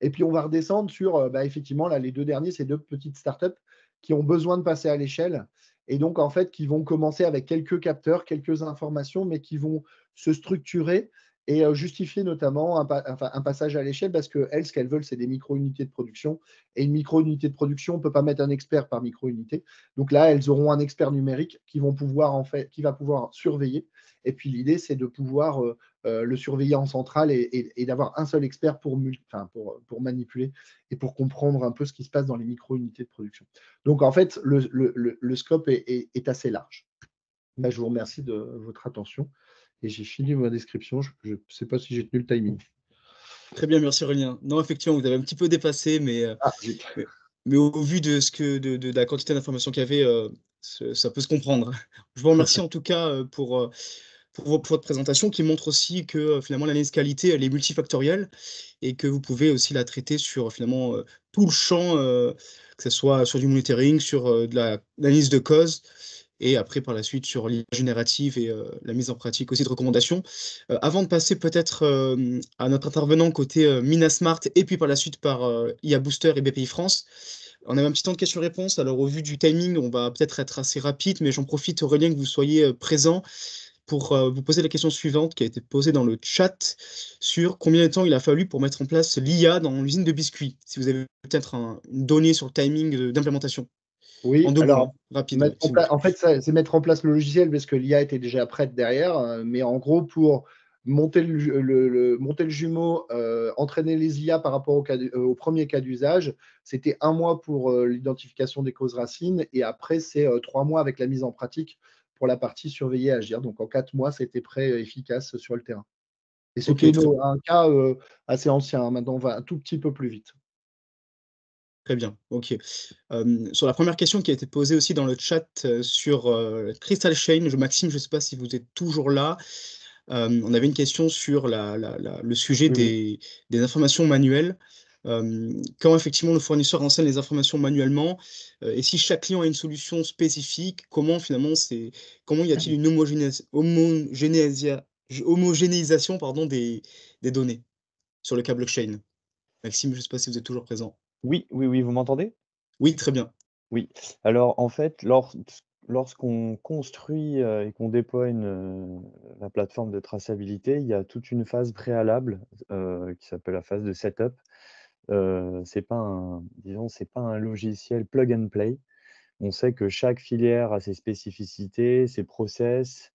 Et puis, on va redescendre sur, effectivement, là, les 2 derniers, c'est 2 petites startups qui ont besoin de passer à l'échelle et donc en fait qui vont commencer avec quelques capteurs, quelques informations, mais qui vont se structurer et justifier notamment un passage à l'échelle parce qu'elles, ce qu'elles veulent, c'est des micro-unités de production. Et une micro-unité de production, on ne peut pas mettre un expert par micro-unité. Donc là, elles auront un expert numérique qui va pouvoir surveiller. Et puis l'idée, c'est de pouvoir le surveiller en centrale et d'avoir un seul expert pour manipuler et pour comprendre un peu ce qui se passe dans les micro-unités de production. Donc en fait, le scope est assez large. Là, je vous remercie de votre attention. Et j'ai fini ma description. Je ne sais pas si j'ai tenu le timing. Très bien, merci Aurélien. Non, effectivement, vous avez un petit peu dépassé, mais au vu de la quantité d'informations qu'il y avait, ça peut se comprendre. Je vous remercie en tout cas pour votre présentation qui montre aussi que finalement l'analyse qualité, elle est multifactorielle et que vous pouvez aussi la traiter sur finalement tout le champ, que ce soit sur du monitoring, sur de l'analyse de cause et après par la suite sur l'IA générative et la mise en pratique aussi de recommandations. Avant de passer peut-être à notre intervenant côté Minasmart et puis par la suite par IA Booster et BPI France, on avait un petit temps de questions-réponses. Alors au vu du timing, on va peut-être être assez rapide, mais j'en profite Aurélien que vous soyez présent pour vous poser la question suivante qui a été posée dans le chat sur combien de temps il a fallu pour mettre en place l'IA dans l'usine de biscuits. Si vous avez peut-être une donnée sur le timing d'implémentation. Oui, En 2 mots, alors, rapide, ouais, s'il vous plaît. en fait, c'est mettre en place le logiciel parce que l'IA était déjà prête derrière. Mais en gros, pour monter monter le jumeau, entraîner les IA par rapport au premier cas d'usage, c'était 1 mois pour l'identification des causes racines et après, c'est 3 mois avec la mise en pratique pour la partie surveiller et agir. Donc, en 4 mois, c'était prêt, efficace sur le terrain. Et c'était un cas assez ancien. Hein. Maintenant, on va un tout petit peu plus vite. Très bien, OK. Sur la première question qui a été posée aussi dans le chat, sur, Crystal Chain, Maxime, je ne sais pas si vous êtes toujours là. On avait une question sur le sujet Oui. des informations manuelles. Quand effectivement le fournisseur renseigne les informations manuellement, et si chaque client a une solution spécifique, comment y a-t-il une homogénéisation pardon, des données sur le cas blockchain? Maxime, je ne sais pas si vous êtes toujours présent? Oui, oui, oui, vous m'entendez? Oui, très bien. Oui. Alors en fait, lorsqu'on construit, et qu'on déploie la plateforme de traçabilité, il y a toute une phase préalable, qui s'appelle la phase de setup. C'est pas c'est pas un logiciel plug and play. On sait que chaque filière a ses spécificités, ses process,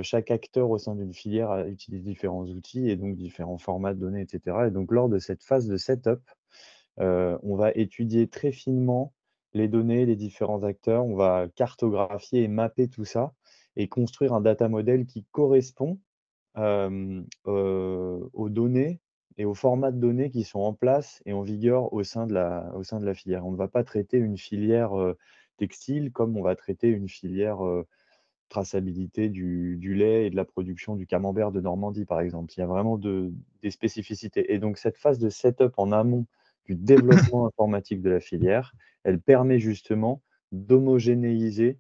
chaque acteur au sein d'une filière utilise différents outils et donc différents formats de données et cetera et donc lors de cette phase de setup, on va étudier très finement les données, les différents acteurs, on va cartographier et mapper tout ça et construire un data model qui correspond, aux données et aux formats de données qui sont en place et en vigueur au sein de la filière. On ne va pas traiter une filière, textile comme on va traiter une filière, traçabilité du lait et de la production du camembert de Normandie, par exemple. Il y a vraiment des spécificités et donc cette phase de setup en amont du développement informatique de la filière, elle permet justement d'homogénéiser,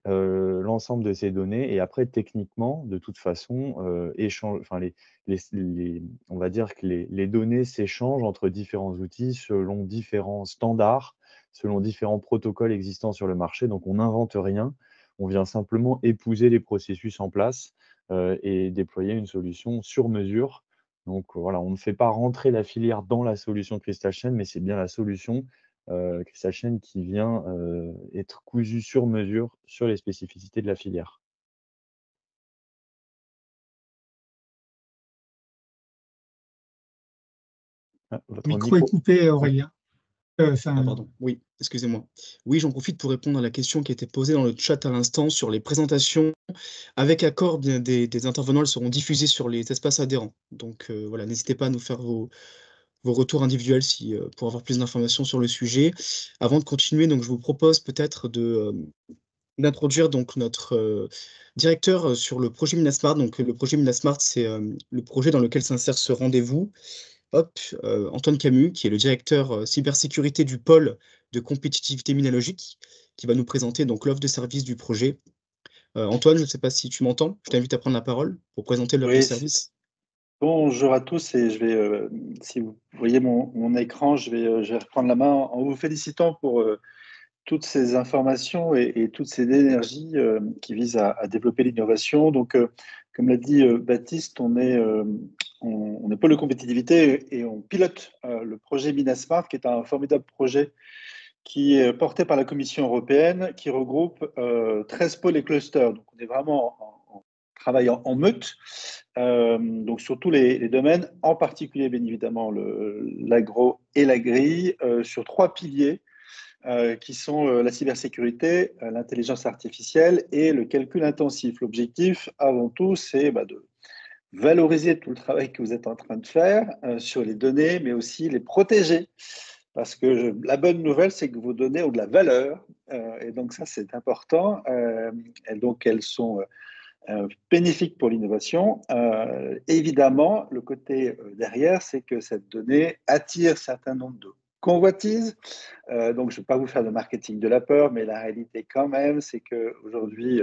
l'ensemble de ces données et après techniquement, de toute façon, enfin on va dire que les données s'échangent entre différents outils selon différents standards, selon différents protocoles existants sur le marché. Donc on n'invente rien, on vient simplement épouser les processus en place, et déployer une solution sur mesure. Donc voilà, on ne fait pas rentrer la filière dans la solution Crystal Chain, mais c'est bien la solution Crystal Chain qui vient, être cousu sur mesure sur les spécificités de la filière. Ah, votre Micro est coupé, Aurélien. Ah pardon, oui, excusez-moi. Oui, j'en profite pour répondre à la question qui a été posée dans le chat à l'instant sur les présentations. Avec accord bien des intervenants, elles seront diffusées sur les espaces adhérents. Donc voilà, n'hésitez pas à nous faire vos retours individuels pour avoir plus d'informations sur le sujet. Avant de continuer, donc je vous propose peut-être d'introduire donc notre, directeur, sur le projet Minasmart. Donc le projet Minasmart, c'est, le projet dans lequel s'insère ce rendez-vous. Hop, Antoine Camus, qui est le directeur, cybersécurité du pôle de compétitivité minalogique, qui va nous présenter donc l'offre de service du projet. Antoine, je ne sais pas si tu m'entends? Je t'invite à prendre la parole pour présenter l'offre de Oui, service. bonjour à tous et je vais, si vous voyez mon écran, je vais reprendre la main en vous félicitant pour toutes ces informations et toutes ces énergies qui visent à développer l'innovation. Donc, comme l'a dit Baptiste, on est pôle de compétitivité et on pilote le projet Minasmart, qui est un formidable projet qui est porté par la Commission européenne, qui regroupe 13 pôles et clusters. Donc, on est vraiment en travail en meute, donc sur tous les domaines, en particulier, bien évidemment, l'agro et l'agri, sur 3 piliers qui sont la cybersécurité, l'intelligence artificielle et le calcul intensif. L'objectif, avant tout, c'est de valoriser tout le travail que vous êtes en train de faire sur les données, mais aussi les protéger. Parce que la bonne nouvelle, c'est que vos données ont de la valeur, et donc ça, c'est important. Et donc, elles sont bénéfiques pour l'innovation. Évidemment, le côté derrière, c'est que cette donnée attire un certain nombre de convoitises. Donc, je ne vais pas vous faire de marketing de la peur, mais la réalité quand même, c'est qu'aujourd'hui,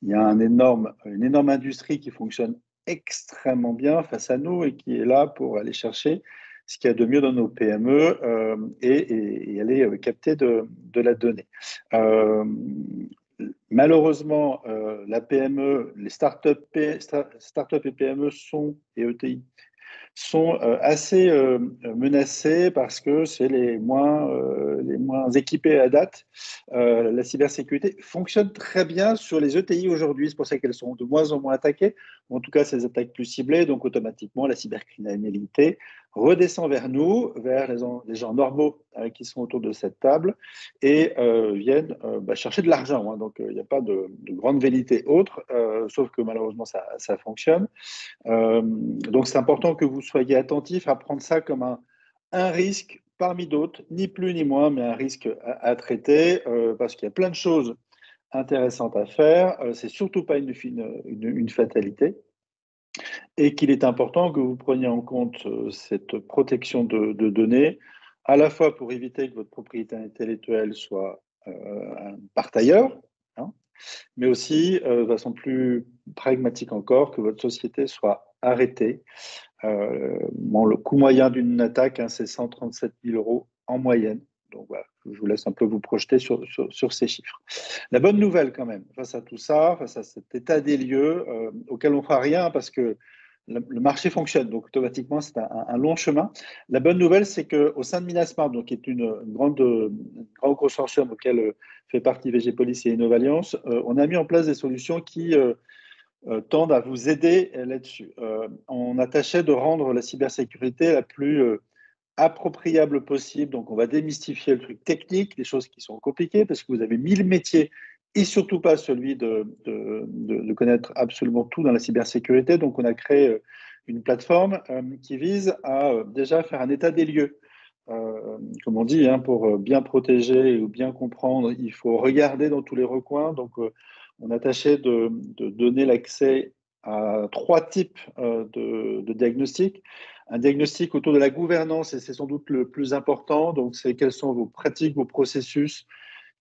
il y a une énorme industrie qui fonctionne extrêmement bien face à nous et qui est là pour aller chercher ce qu'il y a de mieux dans nos PME et aller capter de la donnée. Malheureusement, la PME, les startups et PME et ETI sont assez menacés parce que c'est les moins équipés à date. La cybersécurité fonctionne très bien sur les ETI aujourd'hui, c'est pour ça qu'elles sont de moins en moins attaquées, ou en tout cas ces attaques plus ciblées, donc automatiquement la cybercriminalité redescend vers nous, vers les gens normaux qui sont autour de cette table et viennent chercher de l'argent. Hein. Donc il n'y a pas de grande vérité autre, sauf que malheureusement ça fonctionne. Donc, c'est important que vous soyez attentifs à prendre ça comme un risque parmi d'autres, ni plus ni moins, mais un risque à traiter, parce qu'il y a plein de choses intéressantes à faire. C'est surtout pas une fatalité. Et qu'il est important que vous preniez en compte cette protection de données, à la fois pour éviter que votre propriété intellectuelle soit parte ailleurs, hein, mais aussi, de façon plus pragmatique encore, que votre société soit arrêtée. Le coût moyen d'une attaque, c'est 137 000 € en moyenne. Donc voilà, je vous laisse un peu vous projeter sur ces chiffres. La bonne nouvelle quand même, face à tout ça, face à cet état des lieux, auquel on ne fera rien parce que le marché fonctionne, donc automatiquement c'est un long chemin. La bonne nouvelle, c'est qu'au sein de Minasmart, donc, qui est un grand consortium auquel fait partie VG Police et Innovalliance, on a mis en place des solutions qui tendent à vous aider là-dessus. On a tâché de rendre la cybersécurité la plus appropriable possible. Donc, on va démystifier le truc technique, des choses qui sont compliquées, parce que vous avez 1000 métiers et surtout pas celui de connaître absolument tout dans la cybersécurité. Donc, on a créé une plateforme qui vise à déjà faire un état des lieux. Comme on dit, hein, pour bien protéger ou bien comprendre, il faut regarder dans tous les recoins. Donc, on a tâché de donner l'accès à 3 types de diagnostics. Un diagnostic autour de la gouvernance, et c'est sans doute le plus important. Donc, c'est quelles sont vos pratiques, vos processus.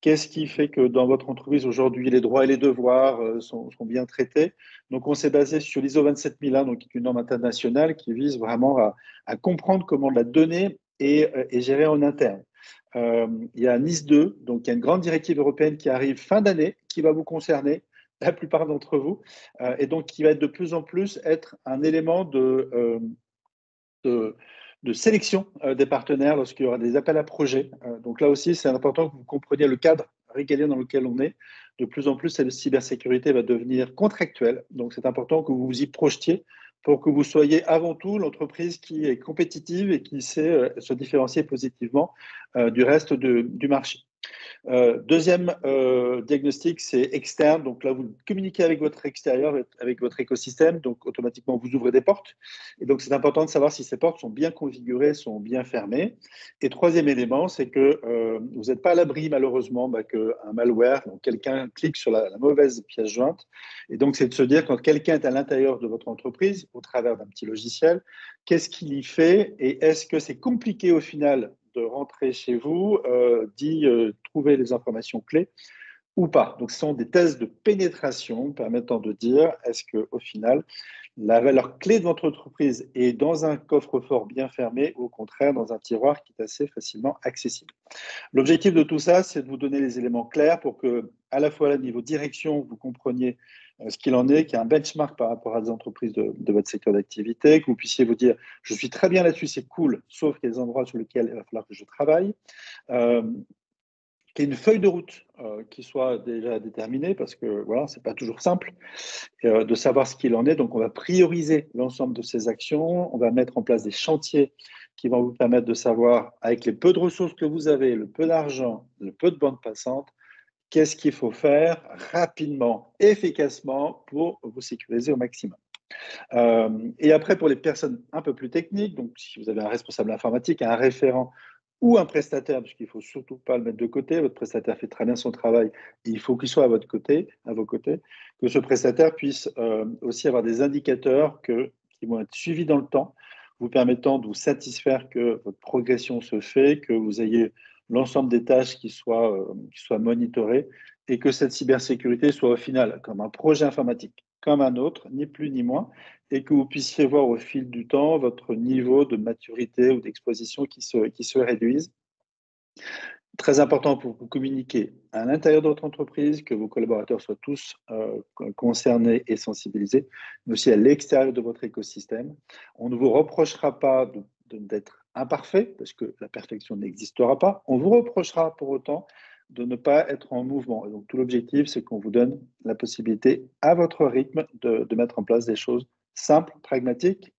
Qu'est-ce qui fait que dans votre entreprise aujourd'hui, les droits et les devoirs sont bien traités? Donc, on s'est basé sur l'ISO 27001, donc, qui est une norme internationale qui vise vraiment à comprendre comment la donnée est gérée en interne. Il y a NIS 2, donc il y a une grande directive européenne qui arrive fin d'année, qui va vous concerner, la plupart d'entre vous, et donc qui va être de plus en plus être un élément de sélection des partenaires lorsqu'il y aura des appels à projets. Donc là aussi, c'est important que vous compreniez le cadre régalien dans lequel on est. De plus en plus, la cybersécurité va devenir contractuelle. Donc c'est important que vous vous y projetiez pour que vous soyez avant tout l'entreprise qui est compétitive et qui sait se différencier positivement du reste du marché. Deuxième diagnostic, c'est externe. Donc là, vous communiquez avec votre extérieur, avec votre écosystème. Donc automatiquement, vous ouvrez des portes. Et donc, c'est important de savoir si ces portes sont bien configurées, sont bien fermées. Et troisième élément, c'est que vous n'êtes pas à l'abri, malheureusement, qu'un malware, donc quelqu'un clique sur la mauvaise pièce jointe. Et donc, c'est de se dire, quand quelqu'un est à l'intérieur de votre entreprise, au travers d'un petit logiciel, qu'est-ce qu'il y fait et est-ce que c'est compliqué au final de rentrer chez vous, d'y trouver les informations clés ou pas. Donc, ce sont des tests de pénétration permettant de dire est-ce qu'au final, la valeur clé de votre entreprise est dans un coffre-fort bien fermé ou au contraire dans un tiroir qui est assez facilement accessible. L'objectif de tout ça, c'est de vous donner les éléments clairs pour que, à la fois à niveau direction, vous compreniez ce qu'il en est, qu'il y a un benchmark par rapport à des entreprises de votre secteur d'activité, que vous puissiez vous dire je suis très bien là-dessus, c'est cool, sauf qu'il y a des endroits sur lesquels il va falloir que je travaille. Qu'il y ait une feuille de route qui soit déjà déterminée, parce que voilà, c'est pas toujours simple de savoir ce qu'il en est. Donc, on va prioriser l'ensemble de ces actions. On va mettre en place des chantiers qui vont vous permettre de savoir, avec les peu de ressources que vous avez, le peu d'argent, le peu de bande passante, qu'est-ce qu'il faut faire rapidement, efficacement pour vous sécuriser au maximum. Et après, pour les personnes un peu plus techniques, donc si vous avez un responsable informatique, un référent ou un prestataire, parce qu'il ne faut surtout pas le mettre de côté, votre prestataire fait très bien son travail, et il faut qu'il soit à vos côtés, que ce prestataire puisse aussi avoir des indicateurs qui vont être suivis dans le temps, vous permettant de vous satisfaire que votre progression se fait, que vous ayez l'ensemble des tâches qui soient monitorées, et que cette cybersécurité soit au final comme un projet informatique, comme un autre, ni plus ni moins, et que vous puissiez voir au fil du temps votre niveau de maturité ou d'exposition qui se réduise. Très important pour vous communiquer à l'intérieur de votre entreprise, que vos collaborateurs soient tous concernés et sensibilisés, mais aussi à l'extérieur de votre écosystème. On ne vous reprochera pas d'être imparfait, parce que la perfection n'existera pas. On vous reprochera pour autant de ne pas être en mouvement. Et donc, tout l'objectif, c'est qu'on vous donne la possibilité, à votre rythme, de mettre en place des choses simples, pragmatiques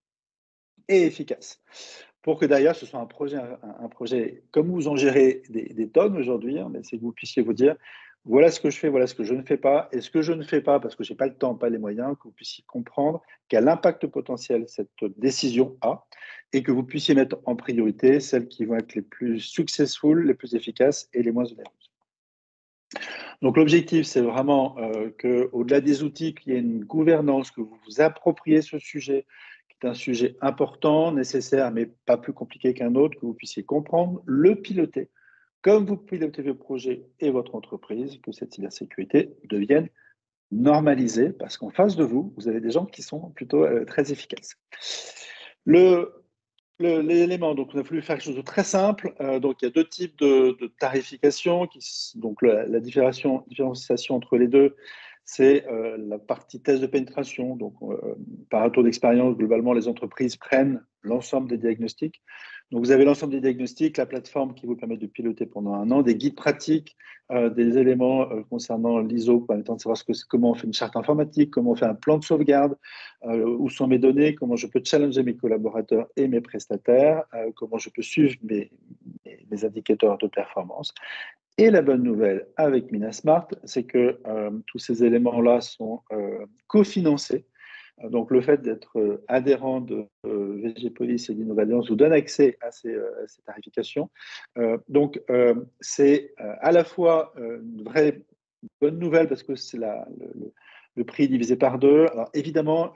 et efficaces. Pour que d'ailleurs, ce soit un projet comme vous en gérez des tonnes aujourd'hui, mais c'est que vous puissiez vous dire, voilà ce que je fais, voilà ce que je ne fais pas, et ce que je ne fais pas parce que je n'ai pas le temps, pas les moyens, que vous puissiez comprendre quel impact potentiel cette décision a, et que vous puissiez mettre en priorité celles qui vont être les plus successful, les plus efficaces et les moins onéreuses. Donc l'objectif, c'est vraiment qu'au-delà des outils, qu'il y ait une gouvernance, que vous vous appropriez ce sujet, qui est un sujet important, nécessaire, mais pas plus compliqué qu'un autre, que vous puissiez comprendre, le piloter, comme vous pilotez vos projets et votre entreprise, que cette cybersécurité devienne normalisée, parce qu'en face de vous, vous avez des gens qui sont plutôt très efficaces. L'élément, donc on a voulu faire quelque chose de très simple. Donc il y a deux types de tarification. Donc la différenciation entre les deux, c'est la partie test de pénétration. Donc par retour d'expérience, globalement, les entreprises prennent l'ensemble des diagnostics. Donc vous avez l'ensemble des diagnostics, la plateforme qui vous permet de piloter pendant 1 an, des guides pratiques, des éléments concernant l'ISO, permettant de savoir comment on fait une charte informatique, comment on fait un plan de sauvegarde, où sont mes données, comment je peux challenger mes collaborateurs et mes prestataires, comment je peux suivre mes indicateurs de performance. Et la bonne nouvelle avec Minasmart, c'est que tous ces éléments-là sont cofinancés. Donc, le fait d'être adhérent de VG Police et d'Innovalliance vous donne accès à ces tarifications. Donc, c'est à la fois une vraie bonne nouvelle parce que c'est le prix divisé par 2. Alors, évidemment,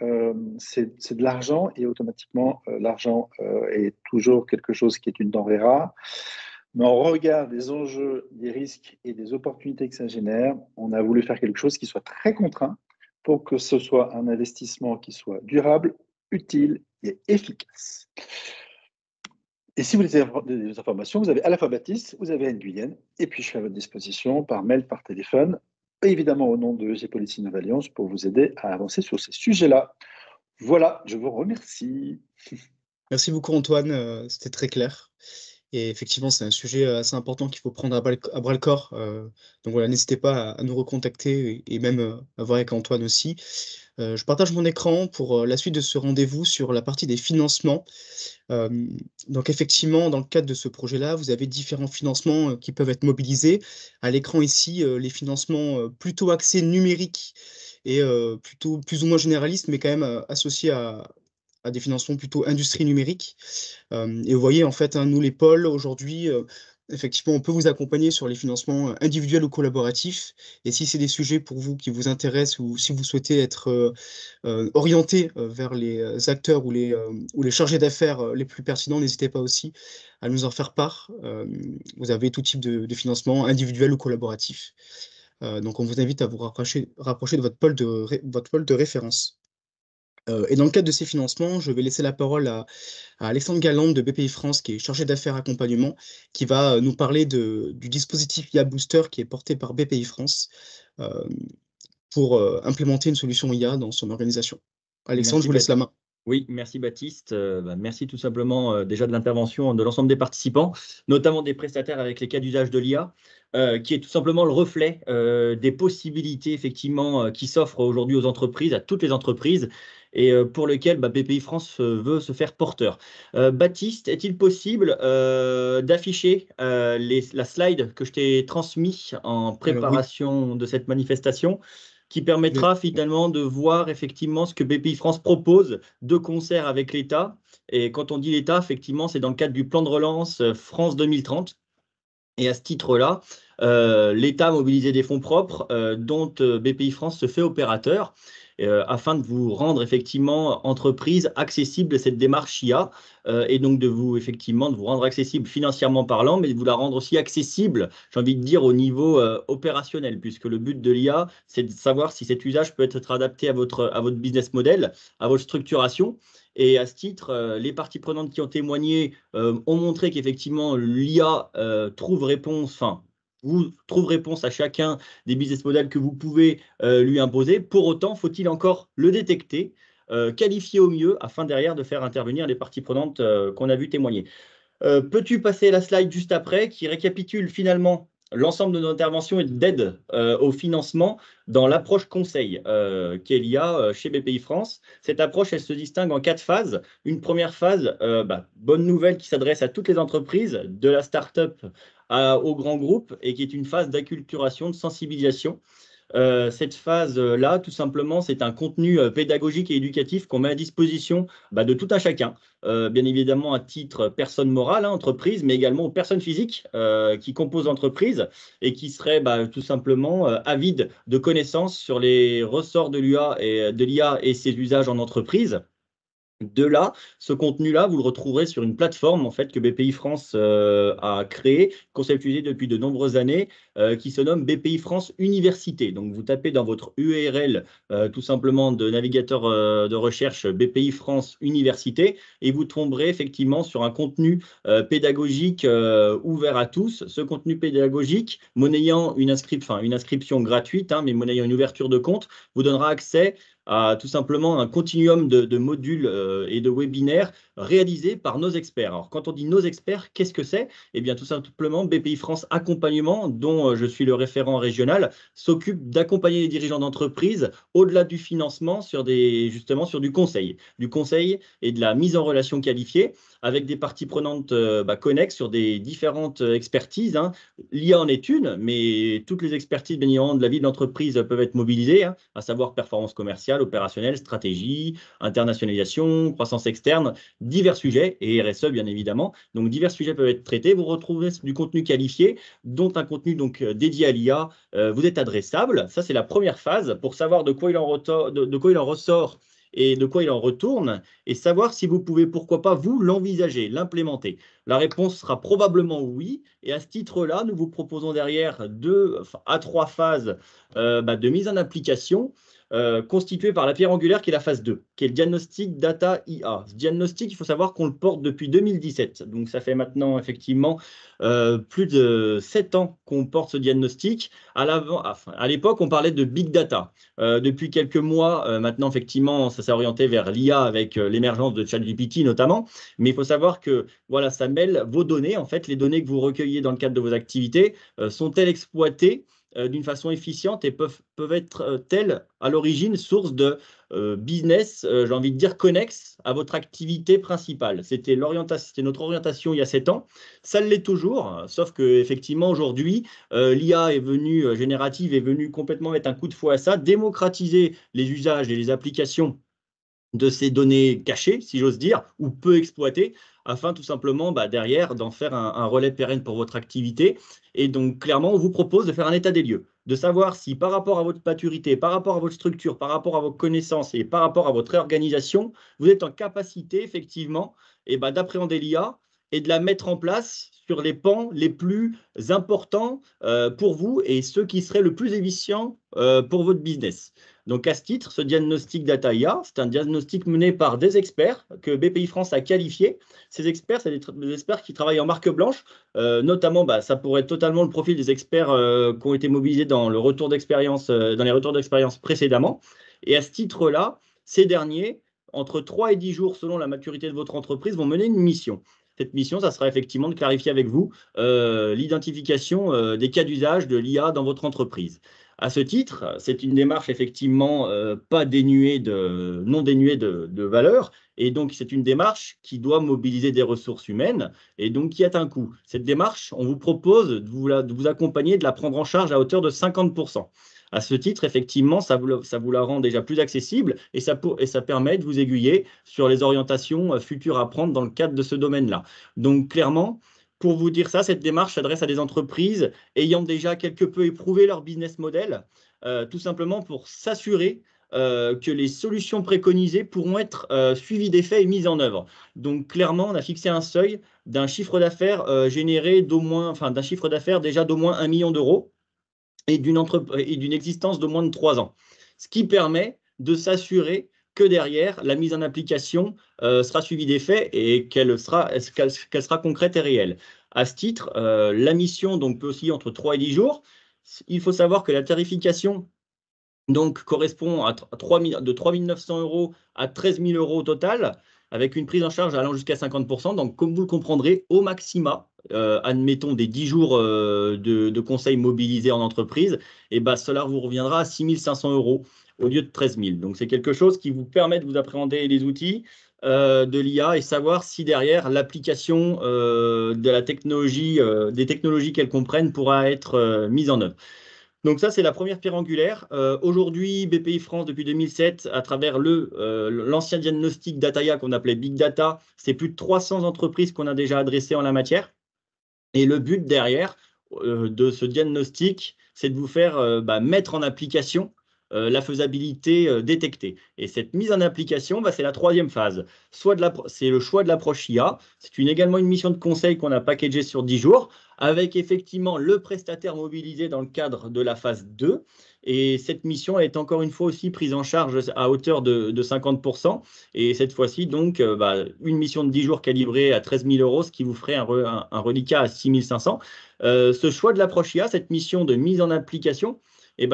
c'est de l'argent et automatiquement, l'argent est toujours quelque chose qui est une denrée rare. Mais au regard des enjeux, des risques et des opportunités que ça génère, on a voulu faire quelque chose qui soit très contraint pour que ce soit un investissement qui soit durable, utile et efficace. Et si vous avez des informations, vous avez à la fois Baptiste, vous avez Anne Guyenne, et puis je suis à votre disposition par mail, par téléphone, et évidemment au nom de VG Police Innovalliance pour vous aider à avancer sur ces sujets-là. Voilà, je vous remercie. Merci beaucoup Antoine, c'était très clair. Et effectivement, c'est un sujet assez important qu'il faut prendre à bras le corps. Donc voilà, n'hésitez pas à nous recontacter et même à voir avec Antoine aussi. Je partage mon écran pour la suite de ce rendez-vous sur la partie des financements. Donc effectivement, dans le cadre de ce projet-là, vous avez différents financements qui peuvent être mobilisés. À l'écran ici, les financements plutôt axés numériques et plutôt plus ou moins généralistes, mais quand même associés à des financements plutôt industrie numérique. Et vous voyez, en fait, hein, nous, les pôles, aujourd'hui, effectivement, on peut vous accompagner sur les financements individuels ou collaboratifs. Et si c'est des sujets pour vous qui vous intéressent ou si vous souhaitez être orienté vers les acteurs ou les chargés d'affaires les plus pertinents, n'hésitez pas aussi à nous en faire part. Vous avez tout type de financement individuel ou collaboratif. Donc, on vous invite à vous rapprocher de votre pôle de référence. Et dans le cadre de ces financements, je vais laisser la parole à Alexandre Galland de BPI France, qui est chargé d'affaires accompagnement, qui va nous parler du dispositif IA Booster qui est porté par BPI France pour implémenter une solution IA dans son organisation. Alexandre, je vous laisse la main. Oui, merci Baptiste. Merci tout simplement déjà de l'intervention de l'ensemble des participants, notamment des prestataires avec les cas d'usage de l'IA, qui est tout simplement le reflet des possibilités effectivement qui s'offrent aujourd'hui aux entreprises, à toutes les entreprises, et pour lesquelles BPI France veut se faire porteur. Baptiste, est-il possible d'afficher la slide que je t'ai transmise en préparation de cette manifestation, qui permettra finalement de voir effectivement ce que BPI France propose de concert avec l'État. Et quand on dit l'État, effectivement, c'est dans le cadre du plan de relance France 2030. Et à ce titre-là, l'État a mobilisé des fonds propres dont BPI France se fait opérateur afin de vous rendre effectivement entreprise accessible à cette démarche IA et donc de vous rendre accessible financièrement parlant, mais de vous la rendre aussi accessible, j'ai envie de dire, au niveau opérationnel, puisque le but de l'IA, c'est de savoir si cet usage peut être adapté à votre business model, à votre structuration. Et à ce titre, les parties prenantes qui ont témoigné ont montré qu'effectivement l'IA trouve réponse à chacun des business models que vous pouvez lui imposer. Pour autant, faut-il encore le détecter, qualifier au mieux, afin derrière de faire intervenir les parties prenantes qu'on a vu témoigner. Peux-tu passer la slide juste après, qui récapitule finalement l'ensemble de nos interventions et d'aide au financement dans l'approche conseil qu'il y a chez BPI France. Cette approche, elle se distingue en 4 phases. Une première phase, bonne nouvelle, qui s'adresse à toutes les entreprises, de la start-up au grand groupe, et qui est une phase d'acculturation, de sensibilisation. Cette phase-là, tout simplement, c'est un contenu pédagogique et éducatif qu'on met à disposition de tout un chacun, bien évidemment à titre personne morale, entreprise, mais également aux personnes physiques qui composent l'entreprise et qui seraient tout simplement avides de connaissances sur les ressorts de l'IA et ses usages en entreprise. De là, ce contenu-là, vous le retrouverez sur une plateforme en fait que BPI France a créée, conceptualisée depuis de nombreuses années, qui se nomme BPI France Université. Donc, vous tapez dans votre URL tout simplement de navigateur de recherche BPI France Université et vous tomberez effectivement sur un contenu pédagogique ouvert à tous. Ce contenu pédagogique, monnayant une inscription gratuite, mais monnayant une ouverture de compte, vous donnera accès à tout simplement un continuum de modules et de webinaires réalisés par nos experts. Alors, quand on dit nos experts, qu'est-ce que c'est? Eh bien, tout simplement, BPI France Accompagnement, dont je suis le référent régional, s'occupe d'accompagner les dirigeants d'entreprise au-delà du financement sur du conseil et de la mise en relation qualifiée avec des parties prenantes connexes sur des différentes expertises. L'IA en est une, mais toutes les expertises bien évidemment de la vie de l'entreprise peuvent être mobilisées, à savoir performance commerciale, opérationnelle, stratégie, internationalisation, croissance externe, divers sujets, et RSE bien évidemment. Donc divers sujets peuvent être traités. Vous retrouvez du contenu qualifié, dont un contenu donc dédié à l'IA. Vous êtes adressable. Ça, c'est la première phase pour savoir de quoi il en ressort et de quoi il en retourne, et savoir si vous pouvez, pourquoi pas, vous l'envisager, l'implémenter. La réponse sera probablement oui, et à ce titre-là, nous vous proposons derrière 2 à 3 phases de mise en application, constituée par la pierre angulaire qui est la phase 2, qui est le diagnostic data IA. Ce diagnostic, il faut savoir qu'on le porte depuis 2017, donc ça fait maintenant effectivement plus de 7 ans qu'on porte ce diagnostic. À l'époque, on parlait de big data. Depuis quelques mois, maintenant, effectivement, ça s'est orienté vers l'IA avec l'émergence de ChatGPT notamment. Mais il faut savoir que voilà, ça mêle vos données. En fait, les données que vous recueillez dans le cadre de vos activités sont-elles exploitées d'une façon efficiente et peuvent être-elles à l'origine source de business, j'ai envie de dire, connexe à votre activité principale. C'était notre orientation il y a 7 ans. Ça l'est toujours, sauf qu'effectivement, aujourd'hui, l'IA générative est venue complètement mettre un coup de fouet à ça, démocratiser les usages et les applications de ces données cachées, si j'ose dire, ou peu exploitées, afin tout simplement derrière d'en faire un relais pérenne pour votre activité. Et donc clairement, on vous propose de faire un état des lieux, de savoir si par rapport à votre maturité, par rapport à votre structure, par rapport à vos connaissances et par rapport à votre réorganisation, vous êtes en capacité effectivement d'appréhender l'IA et de la mettre en place sur les pans les plus importants pour vous et ceux qui seraient le plus efficients pour votre business. Donc, à ce titre, ce diagnostic Data IA, c'est un diagnostic mené par des experts que BPI France a qualifiés. Ces experts, c'est des experts qui travaillent en marque blanche. Notamment, ça pourrait être totalement le profil des experts qui ont été mobilisés dans le retour d'expérience, dans les retours d'expérience précédemment. Et à ce titre-là, ces derniers, entre 3 et 10 jours selon la maturité de votre entreprise, vont mener une mission. Cette mission, ça sera effectivement de clarifier avec vous l'identification des cas d'usage de l'IA dans votre entreprise. À ce titre, c'est une démarche effectivement non dénuée de valeur, et donc c'est une démarche qui doit mobiliser des ressources humaines, et donc qui a un coût. Cette démarche, on vous propose de vous accompagner, de la prendre en charge à hauteur de 50%. À ce titre, effectivement, ça vous la rend déjà plus accessible et ça permet de vous aiguiller sur les orientations futures à prendre dans le cadre de ce domaine-là. Donc, clairement, pour vous dire ça, cette démarche s'adresse à des entreprises ayant déjà quelque peu éprouvé leur business model, tout simplement pour s'assurer que les solutions préconisées pourront être suivies d'effets et mises en œuvre. Donc, clairement, on a fixé un seuil d'un chiffre d'affaires généré d'un chiffre d'affaires déjà d'au moins 1 million d'euros et d'une existence de moins de 3 ans. Ce qui permet de s'assurer que derrière, la mise en application sera suivie des faits et qu'elle sera concrète et réelle. À ce titre, la mission donc, peut osciller entre 3 et 10 jours. Il faut savoir que la tarification donc, correspond de 3 900 € à 13 000 € au total, avec une prise en charge allant jusqu'à 50%. Donc, comme vous le comprendrez, au maxima, admettons des 10 jours de conseils mobilisés en entreprise, et cela vous reviendra à 6 500 € au lieu de 13 000. Donc, c'est quelque chose qui vous permet de vous appréhender les outils de l'IA et savoir si derrière l'application de la technologie, des technologies qu'elles comprennent pourra être mise en œuvre. Donc ça, c'est la première pierre angulaire. Aujourd'hui, BPI France, depuis 2007, à travers l'ancien diagnostic Data IA qu'on appelait Big Data, c'est plus de 300 entreprises qu'on a déjà adressées en la matière. Et le but derrière de ce diagnostic, c'est de vous faire mettre en application la faisabilité détectée. Et cette mise en application, c'est la troisième phase. C'est le choix de l'approche IA. C'est également une mission de conseil qu'on a packagée sur 10 jours, avec effectivement le prestataire mobilisé dans le cadre de la phase 2. Et cette mission est encore une fois aussi prise en charge à hauteur de 50%. Et cette fois-ci, donc, une mission de 10 jours calibrée à 13 000 €, ce qui vous ferait un reliquat à 6 500. Ce choix de l'approche IA, cette mission de mise en application,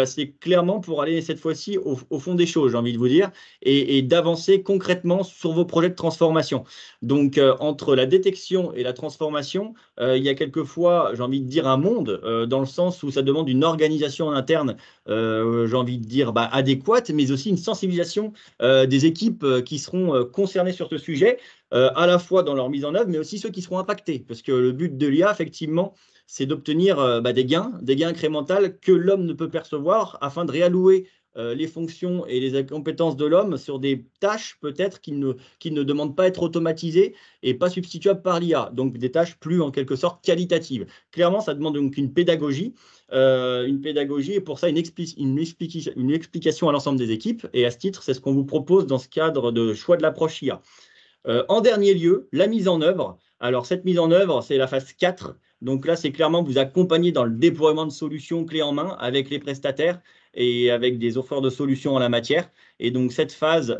c'est clairement pour aller cette fois-ci au fond des choses, j'ai envie de vous dire, et d'avancer concrètement sur vos projets de transformation. Donc, entre la détection et la transformation, il y a quelquefois, j'ai envie de dire, un monde, dans le sens où ça demande une organisation en interne, j'ai envie de dire, adéquate, mais aussi une sensibilisation des équipes qui seront concernées sur ce sujet, à la fois dans leur mise en œuvre, mais aussi ceux qui seront impactés. Parce que le but de l'IA, effectivement, c'est d'obtenir des gains incrémentaux que l'homme ne peut percevoir afin de réallouer les fonctions et les compétences de l'homme sur des tâches peut-être qui ne demandent pas à être automatisées et pas substituables par l'IA, donc des tâches plus en quelque sorte qualitatives. Clairement, ça demande donc une pédagogie et pour ça une explication à l'ensemble des équipes. Et à ce titre, c'est ce qu'on vous propose dans ce cadre de choix de l'approche IA. En dernier lieu, la mise en œuvre. Alors, cette mise en œuvre, c'est la phase 4. Donc là, c'est clairement vous accompagner dans le déploiement de solutions clés en main avec les prestataires et avec des offres de solutions en la matière. Et donc, cette phase,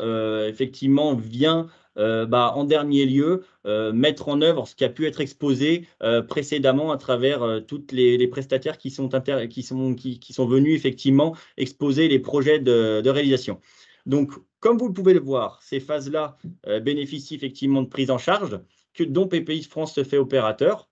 effectivement, vient en dernier lieu mettre en œuvre ce qui a pu être exposé précédemment à travers toutes les prestataires qui sont venus effectivement exposer les projets de réalisation. Donc, comme vous pouvez le voir, ces phases-là bénéficient effectivement de prise en charge dont BPI France se fait opérateur.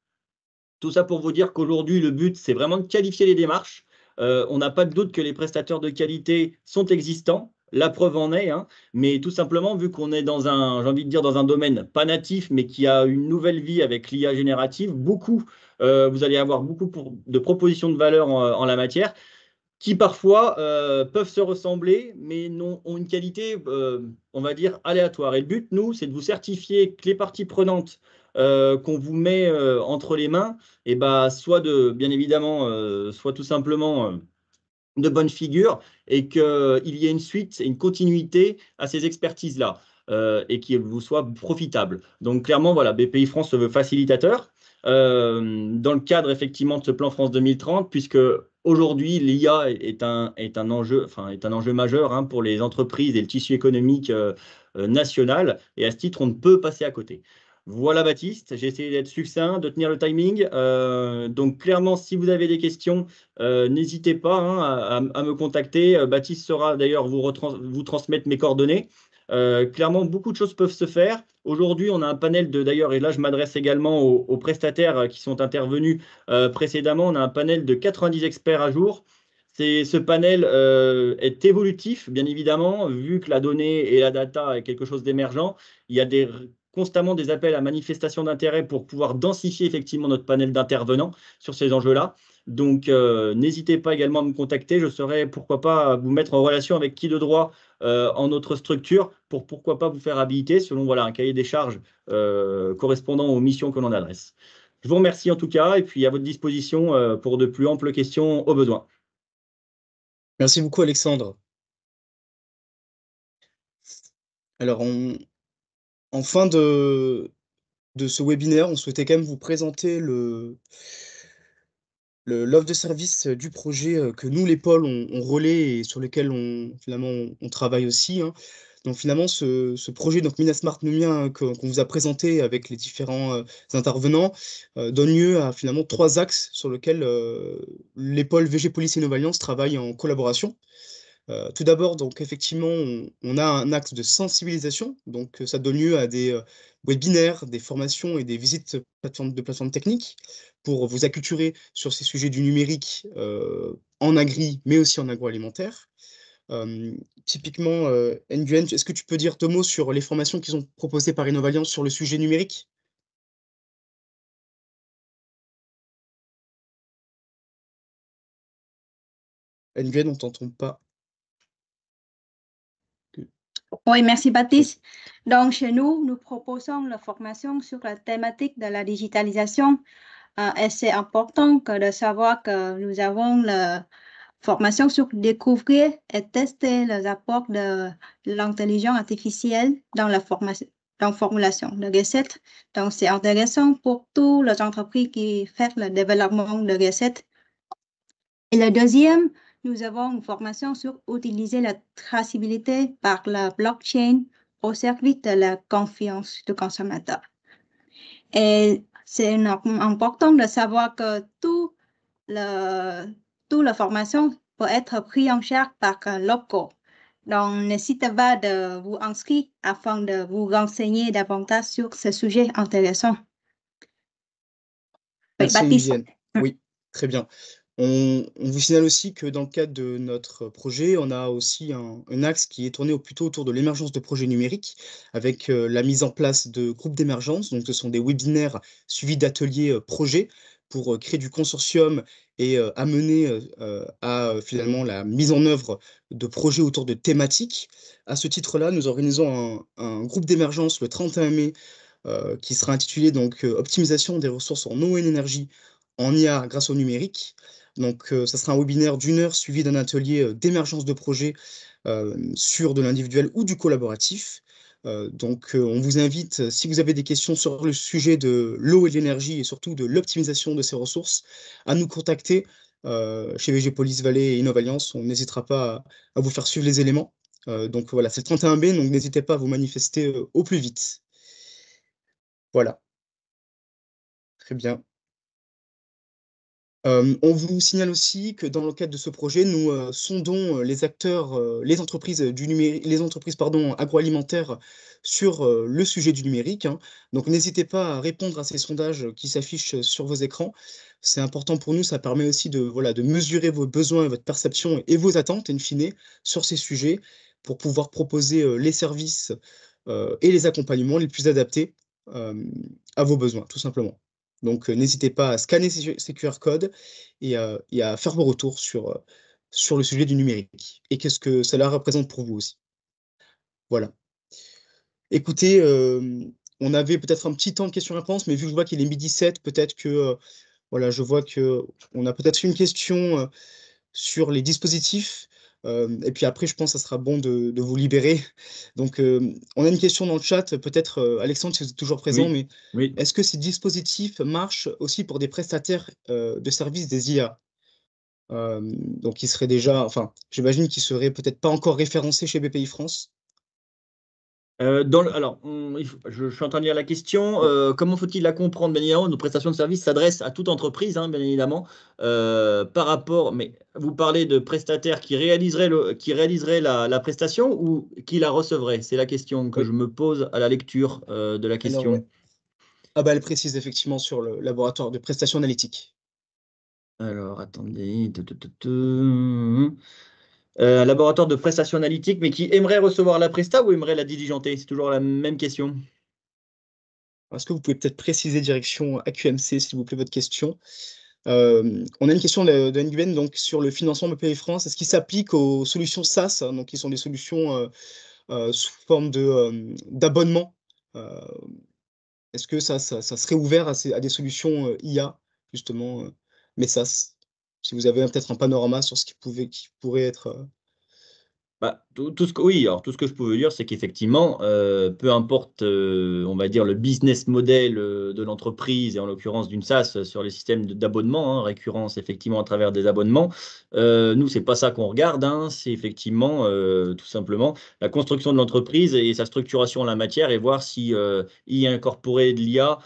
Tout ça pour vous dire qu'aujourd'hui, le but, c'est vraiment de qualifier les démarches. On n'a pas de doute que les prestataires de qualité sont existants. La preuve en est, mais tout simplement, vu qu'on est dans un domaine pas natif, mais qui a une nouvelle vie avec l'IA générative, vous allez avoir beaucoup de propositions de valeur en la matière, qui parfois peuvent se ressembler, mais ont une qualité, on va dire, aléatoire. Et le but, nous, c'est de vous certifier que les parties prenantes qu'on vous met entre les mains, soit tout simplement de bonne figure et qu'il y ait une suite et une continuité à ces expertises-là. et qui vous soit profitable. Donc clairement, voilà, BPI France se veut facilitateur dans le cadre effectivement de ce plan France 2030, puisque aujourd'hui l'IA est un enjeu majeur hein, pour les entreprises et le tissu économique national, et à ce titre, on ne peut passer à côté. Voilà Baptiste, j'ai essayé d'être succinct, de tenir le timing. Donc clairement, si vous avez des questions, n'hésitez pas hein, à me contacter. Baptiste saura d'ailleurs vous transmettre mes coordonnées. Clairement, beaucoup de choses peuvent se faire. Aujourd'hui, on a un panel d'ailleurs, et là je m'adresse également aux prestataires qui sont intervenus précédemment, on a un panel de 90 experts à jour. Ce panel est évolutif, bien évidemment, vu que la donnée et la data est quelque chose d'émergent. Il y a constamment des appels à manifestation d'intérêt pour pouvoir densifier effectivement notre panel d'intervenants sur ces enjeux-là. Donc, n'hésitez pas également à me contacter. Je saurai, pourquoi pas, vous mettre en relation avec qui de droit en notre structure pour, pourquoi pas, vous faire habiliter selon voilà, un cahier des charges correspondant aux missions que l'on adresse. Je vous remercie en tout cas et puis à votre disposition pour de plus amples questions au besoin. Merci beaucoup, Alexandre. Alors, en fin de ce webinaire, on souhaitait quand même vous présenter l'offre de service du projet que nous, les pôles, on relaie et sur lequel on travaille aussi. Hein. Donc finalement, ce projet, donc Minasmart Numia, qu'on vous a présenté avec les différents intervenants, donne lieu à finalement 3 axes sur lesquels les pôles VG Police et Innovalliance travaillent en collaboration. Tout d'abord, donc effectivement, on a un axe de sensibilisation, donc ça donne lieu à des webinaires, des formations et des visites de plateformes techniques pour vous acculturer sur ces sujets du numérique en agri, mais aussi en agroalimentaire. Typiquement, Nguyen, est-ce que tu peux dire 2 mots sur les formations qui sont proposées par Innovalliance sur le sujet numérique? Nguyen, on t'entend pas. Oui, merci Baptiste. Donc, chez nous, nous proposons la formation sur la thématique de la digitalisation. Et c'est important de savoir que nous avons la formation sur découvrir et tester les apports de l'intelligence artificielle dans la formulation de recettes. Donc, c'est intéressant pour toutes les entreprises qui font le développement de recettes. Et le deuxième, nous avons une formation sur utiliser la traçabilité par la blockchain au service de la confiance du consommateur. Et c'est important de savoir que toute la formation peut être prise en charge par un local. Donc, n'hésitez pas de vous inscrire afin de vous renseigner davantage sur ce sujet intéressant. Merci, Baptiste. Oui, très bien. On vous signale aussi que dans le cadre de notre projet, on a aussi un axe qui est tourné plutôt autour de l'émergence de projets numériques, avec la mise en place de groupes d'émergence. Donc, ce sont des webinaires suivis d'ateliers projets pour créer du consortium et amener à finalement la mise en œuvre de projets autour de thématiques. À ce titre-là, nous organisons un groupe d'émergence le 31 mai qui sera intitulé donc Optimisation des ressources en eau et en énergie en IA grâce au numérique. Donc, ça sera un webinaire d'1 heure suivi d'un atelier d'émergence de projet sur de l'individuel ou du collaboratif. Donc, on vous invite, si vous avez des questions sur le sujet de l'eau et de l'énergie et surtout de l'optimisation de ces ressources, à nous contacter chez VG Police Vallée et Innovalliance. On n'hésitera pas à vous faire suivre les éléments. Donc voilà, c'est le 31 mai, donc n'hésitez pas à vous manifester au plus vite. Voilà. Très bien. On vous signale aussi que dans le cadre de ce projet, nous sondons les acteurs, les entreprises agroalimentaires sur le sujet du numérique. Hein. Donc n'hésitez pas à répondre à ces sondages qui s'affichent sur vos écrans. C'est important pour nous, ça permet aussi de mesurer vos besoins, votre perception et vos attentes, in fine, sur ces sujets, pour pouvoir proposer les services et les accompagnements les plus adaptés à vos besoins, tout simplement. Donc, n'hésitez pas à scanner ces QR codes et à faire vos retours sur le sujet du numérique et qu'est-ce que cela représente pour vous aussi. Voilà. Écoutez, on avait peut-être un petit temps de questions-réponses, mais vu que je vois qu'il est 12h07, peut-être que voilà, je vois qu'on a peut-être une question sur les dispositifs. Et puis après, je pense que ça sera bon de vous libérer. Donc, on a une question dans le chat, peut-être, Alexandre, si vous êtes toujours présent, Oui, mais oui. est-ce que ces dispositifs marchent aussi pour des prestataires de services des IA? Donc, ils seraient déjà, enfin, j'imagine qu'ils seraient peut-être pas encore référencés chez BPI France. Alors, je suis en train de lire la question. Comment faut-il la comprendre? Bien évidemment, nos prestations de services s'adressent à toute entreprise, hein, bien évidemment. Par rapport, mais vous parlez de prestataires qui réaliseraient la prestation ou qui la recevraient? C'est la question que Oui. je me pose à la lecture de la Alors, ouais. question. Ah bah, elle précise effectivement sur le laboratoire de prestations analytiques. Alors, attendez. Un laboratoire de prestations analytiques, mais qui aimerait recevoir la presta ou aimerait la diligenter? C'est toujours la même question. Est-ce que vous pouvez peut-être préciser direction AQMC, s'il vous plaît, votre question? On a une question de Nguyen, donc sur le financement BPI France. Est-ce qu'il s'applique aux solutions SaaS, hein, donc qui sont des solutions sous forme d'abonnement? Euh, Est-ce que ça serait ouvert à des solutions IA, justement, mais SaaS? Si vous avez peut-être un panorama sur ce qui pourrait être. Bah, oui, alors tout ce que je pouvais dire, c'est qu'effectivement, peu importe, on va dire, le business model de l'entreprise, et en l'occurrence d'une SaaS sur les systèmes d'abonnement, hein, récurrence effectivement à travers des abonnements, nous, c'est pas ça qu'on regarde, hein, c'est effectivement tout simplement la construction de l'entreprise et sa structuration en la matière et voir si y incorporer de l'IA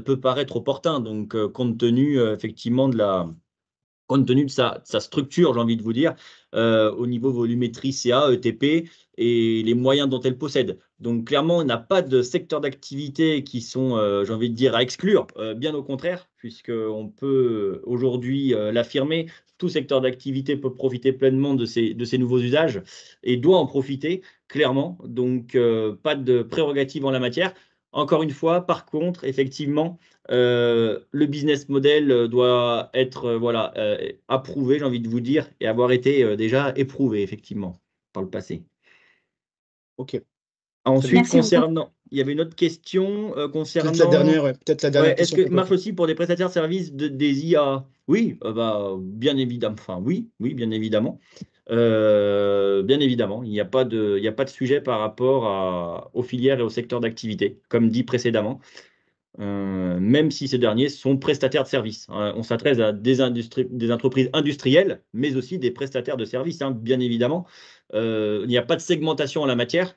peut paraître opportun. Donc, compte tenu de sa structure, j'ai envie de vous dire, au niveau volumétrie CA, ETP et les moyens dont elle possède. Donc clairement, on n'a pas de secteur d'activité qui sont, j'ai envie de dire, à exclure, bien au contraire, puisqu'on peut aujourd'hui l'affirmer, tout secteur d'activité peut profiter pleinement de ces nouveaux usages et doit en profiter, clairement. Donc pas de prérogative en la matière. Encore une fois, par contre, effectivement, le business model doit être voilà, approuvé, j'ai envie de vous dire, et avoir été déjà éprouvé, effectivement, par le passé. OK, très bien. Ensuite, Merci beaucoup. il y avait une autre question Peut-être la dernière, concernant, ouais, peut-être la ouais, dernière est-ce question que qu'on peut marche faire. aussi pour des prestataires de services des IA? Oui, bah, bien évidemment, enfin oui, bien évidemment. Bien évidemment, il n'y a pas de sujet par rapport aux filières et au secteur d'activité, comme dit précédemment. Même si ces derniers sont prestataires de services, hein. On s'adresse à des entreprises industrielles, mais aussi des prestataires de services, hein, bien évidemment. Il n'y a pas de segmentation en la matière.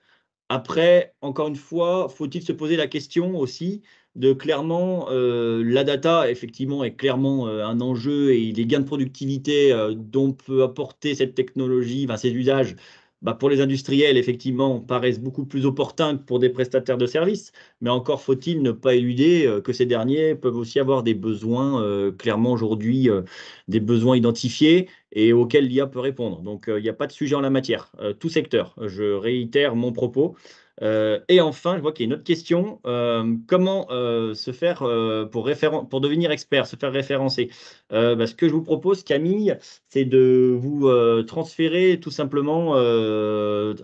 Après, encore une fois, faut-il se poser la question aussi de clairement, la data, effectivement, est clairement un enjeu et les gains de productivité dont peut apporter cette technologie, enfin, ces usages, bah, pour les industriels, effectivement, paraissent beaucoup plus opportuns que pour des prestataires de services. Mais encore faut-il ne pas éluder que ces derniers peuvent aussi avoir des besoins, clairement aujourd'hui, des besoins identifiés et auxquels l'IA peut répondre. Donc, il n'y a pas de sujet en la matière, tout secteur. Je réitère mon propos. Et enfin, je vois qu'il y a une autre question. Comment se faire pour devenir expert, se faire référencer? Bah, ce que je vous propose, Camille, c'est de vous transférer tout simplement, je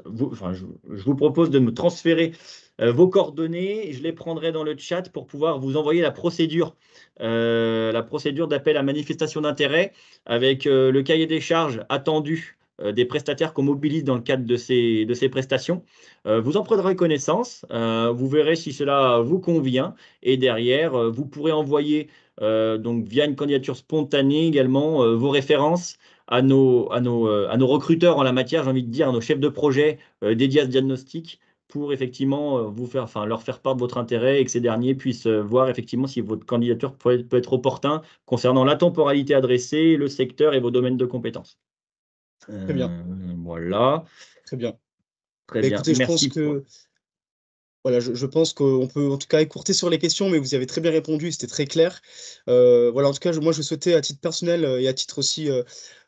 vous propose de me transférer vos coordonnées, je les prendrai dans le chat pour pouvoir vous envoyer la procédure d'appel à manifestation d'intérêt avec le cahier des charges attendu des prestataires qu'on mobilise dans le cadre de ces prestations. Vous en prendrez connaissance, vous verrez si cela vous convient et derrière, vous pourrez envoyer donc via une candidature spontanée également vos références à nos recruteurs en la matière, j'ai envie de dire, à nos chefs de projet dédiés à ce diagnostic pour effectivement leur faire part de votre intérêt et que ces derniers puissent voir effectivement si votre candidature peut être opportun concernant la temporalité adressée, le secteur et vos domaines de compétences. Très bien, Voilà, très bien. très Bah, bien. écoutez, je pense Merci pour. que voilà, je pense qu'on peut en tout cas écourter sur les questions, mais vous avez très bien répondu, c'était très clair. Voilà, en tout cas, moi, je souhaitais à titre personnel et à titre aussi,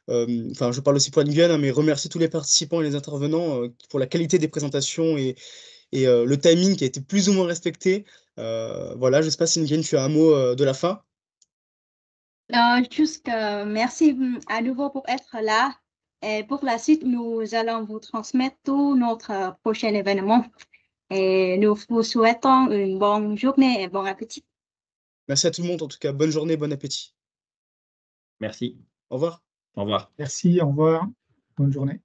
enfin, je parle aussi pour Nguyen, hein, mais remercier tous les participants et les intervenants pour la qualité des présentations et le timing qui a été plus ou moins respecté. Voilà, je ne sais pas si Nguyen, tu as un mot de la fin. Juste merci à nouveau pour être là. Et pour la suite, nous allons vous transmettre tout notre prochain événement. Et nous vous souhaitons une bonne journée et bon appétit. Merci à tout le monde, en tout cas, bonne journée, bon appétit. Merci. Au revoir. Au revoir. Merci, au revoir. Bonne journée.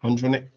Bonne journée.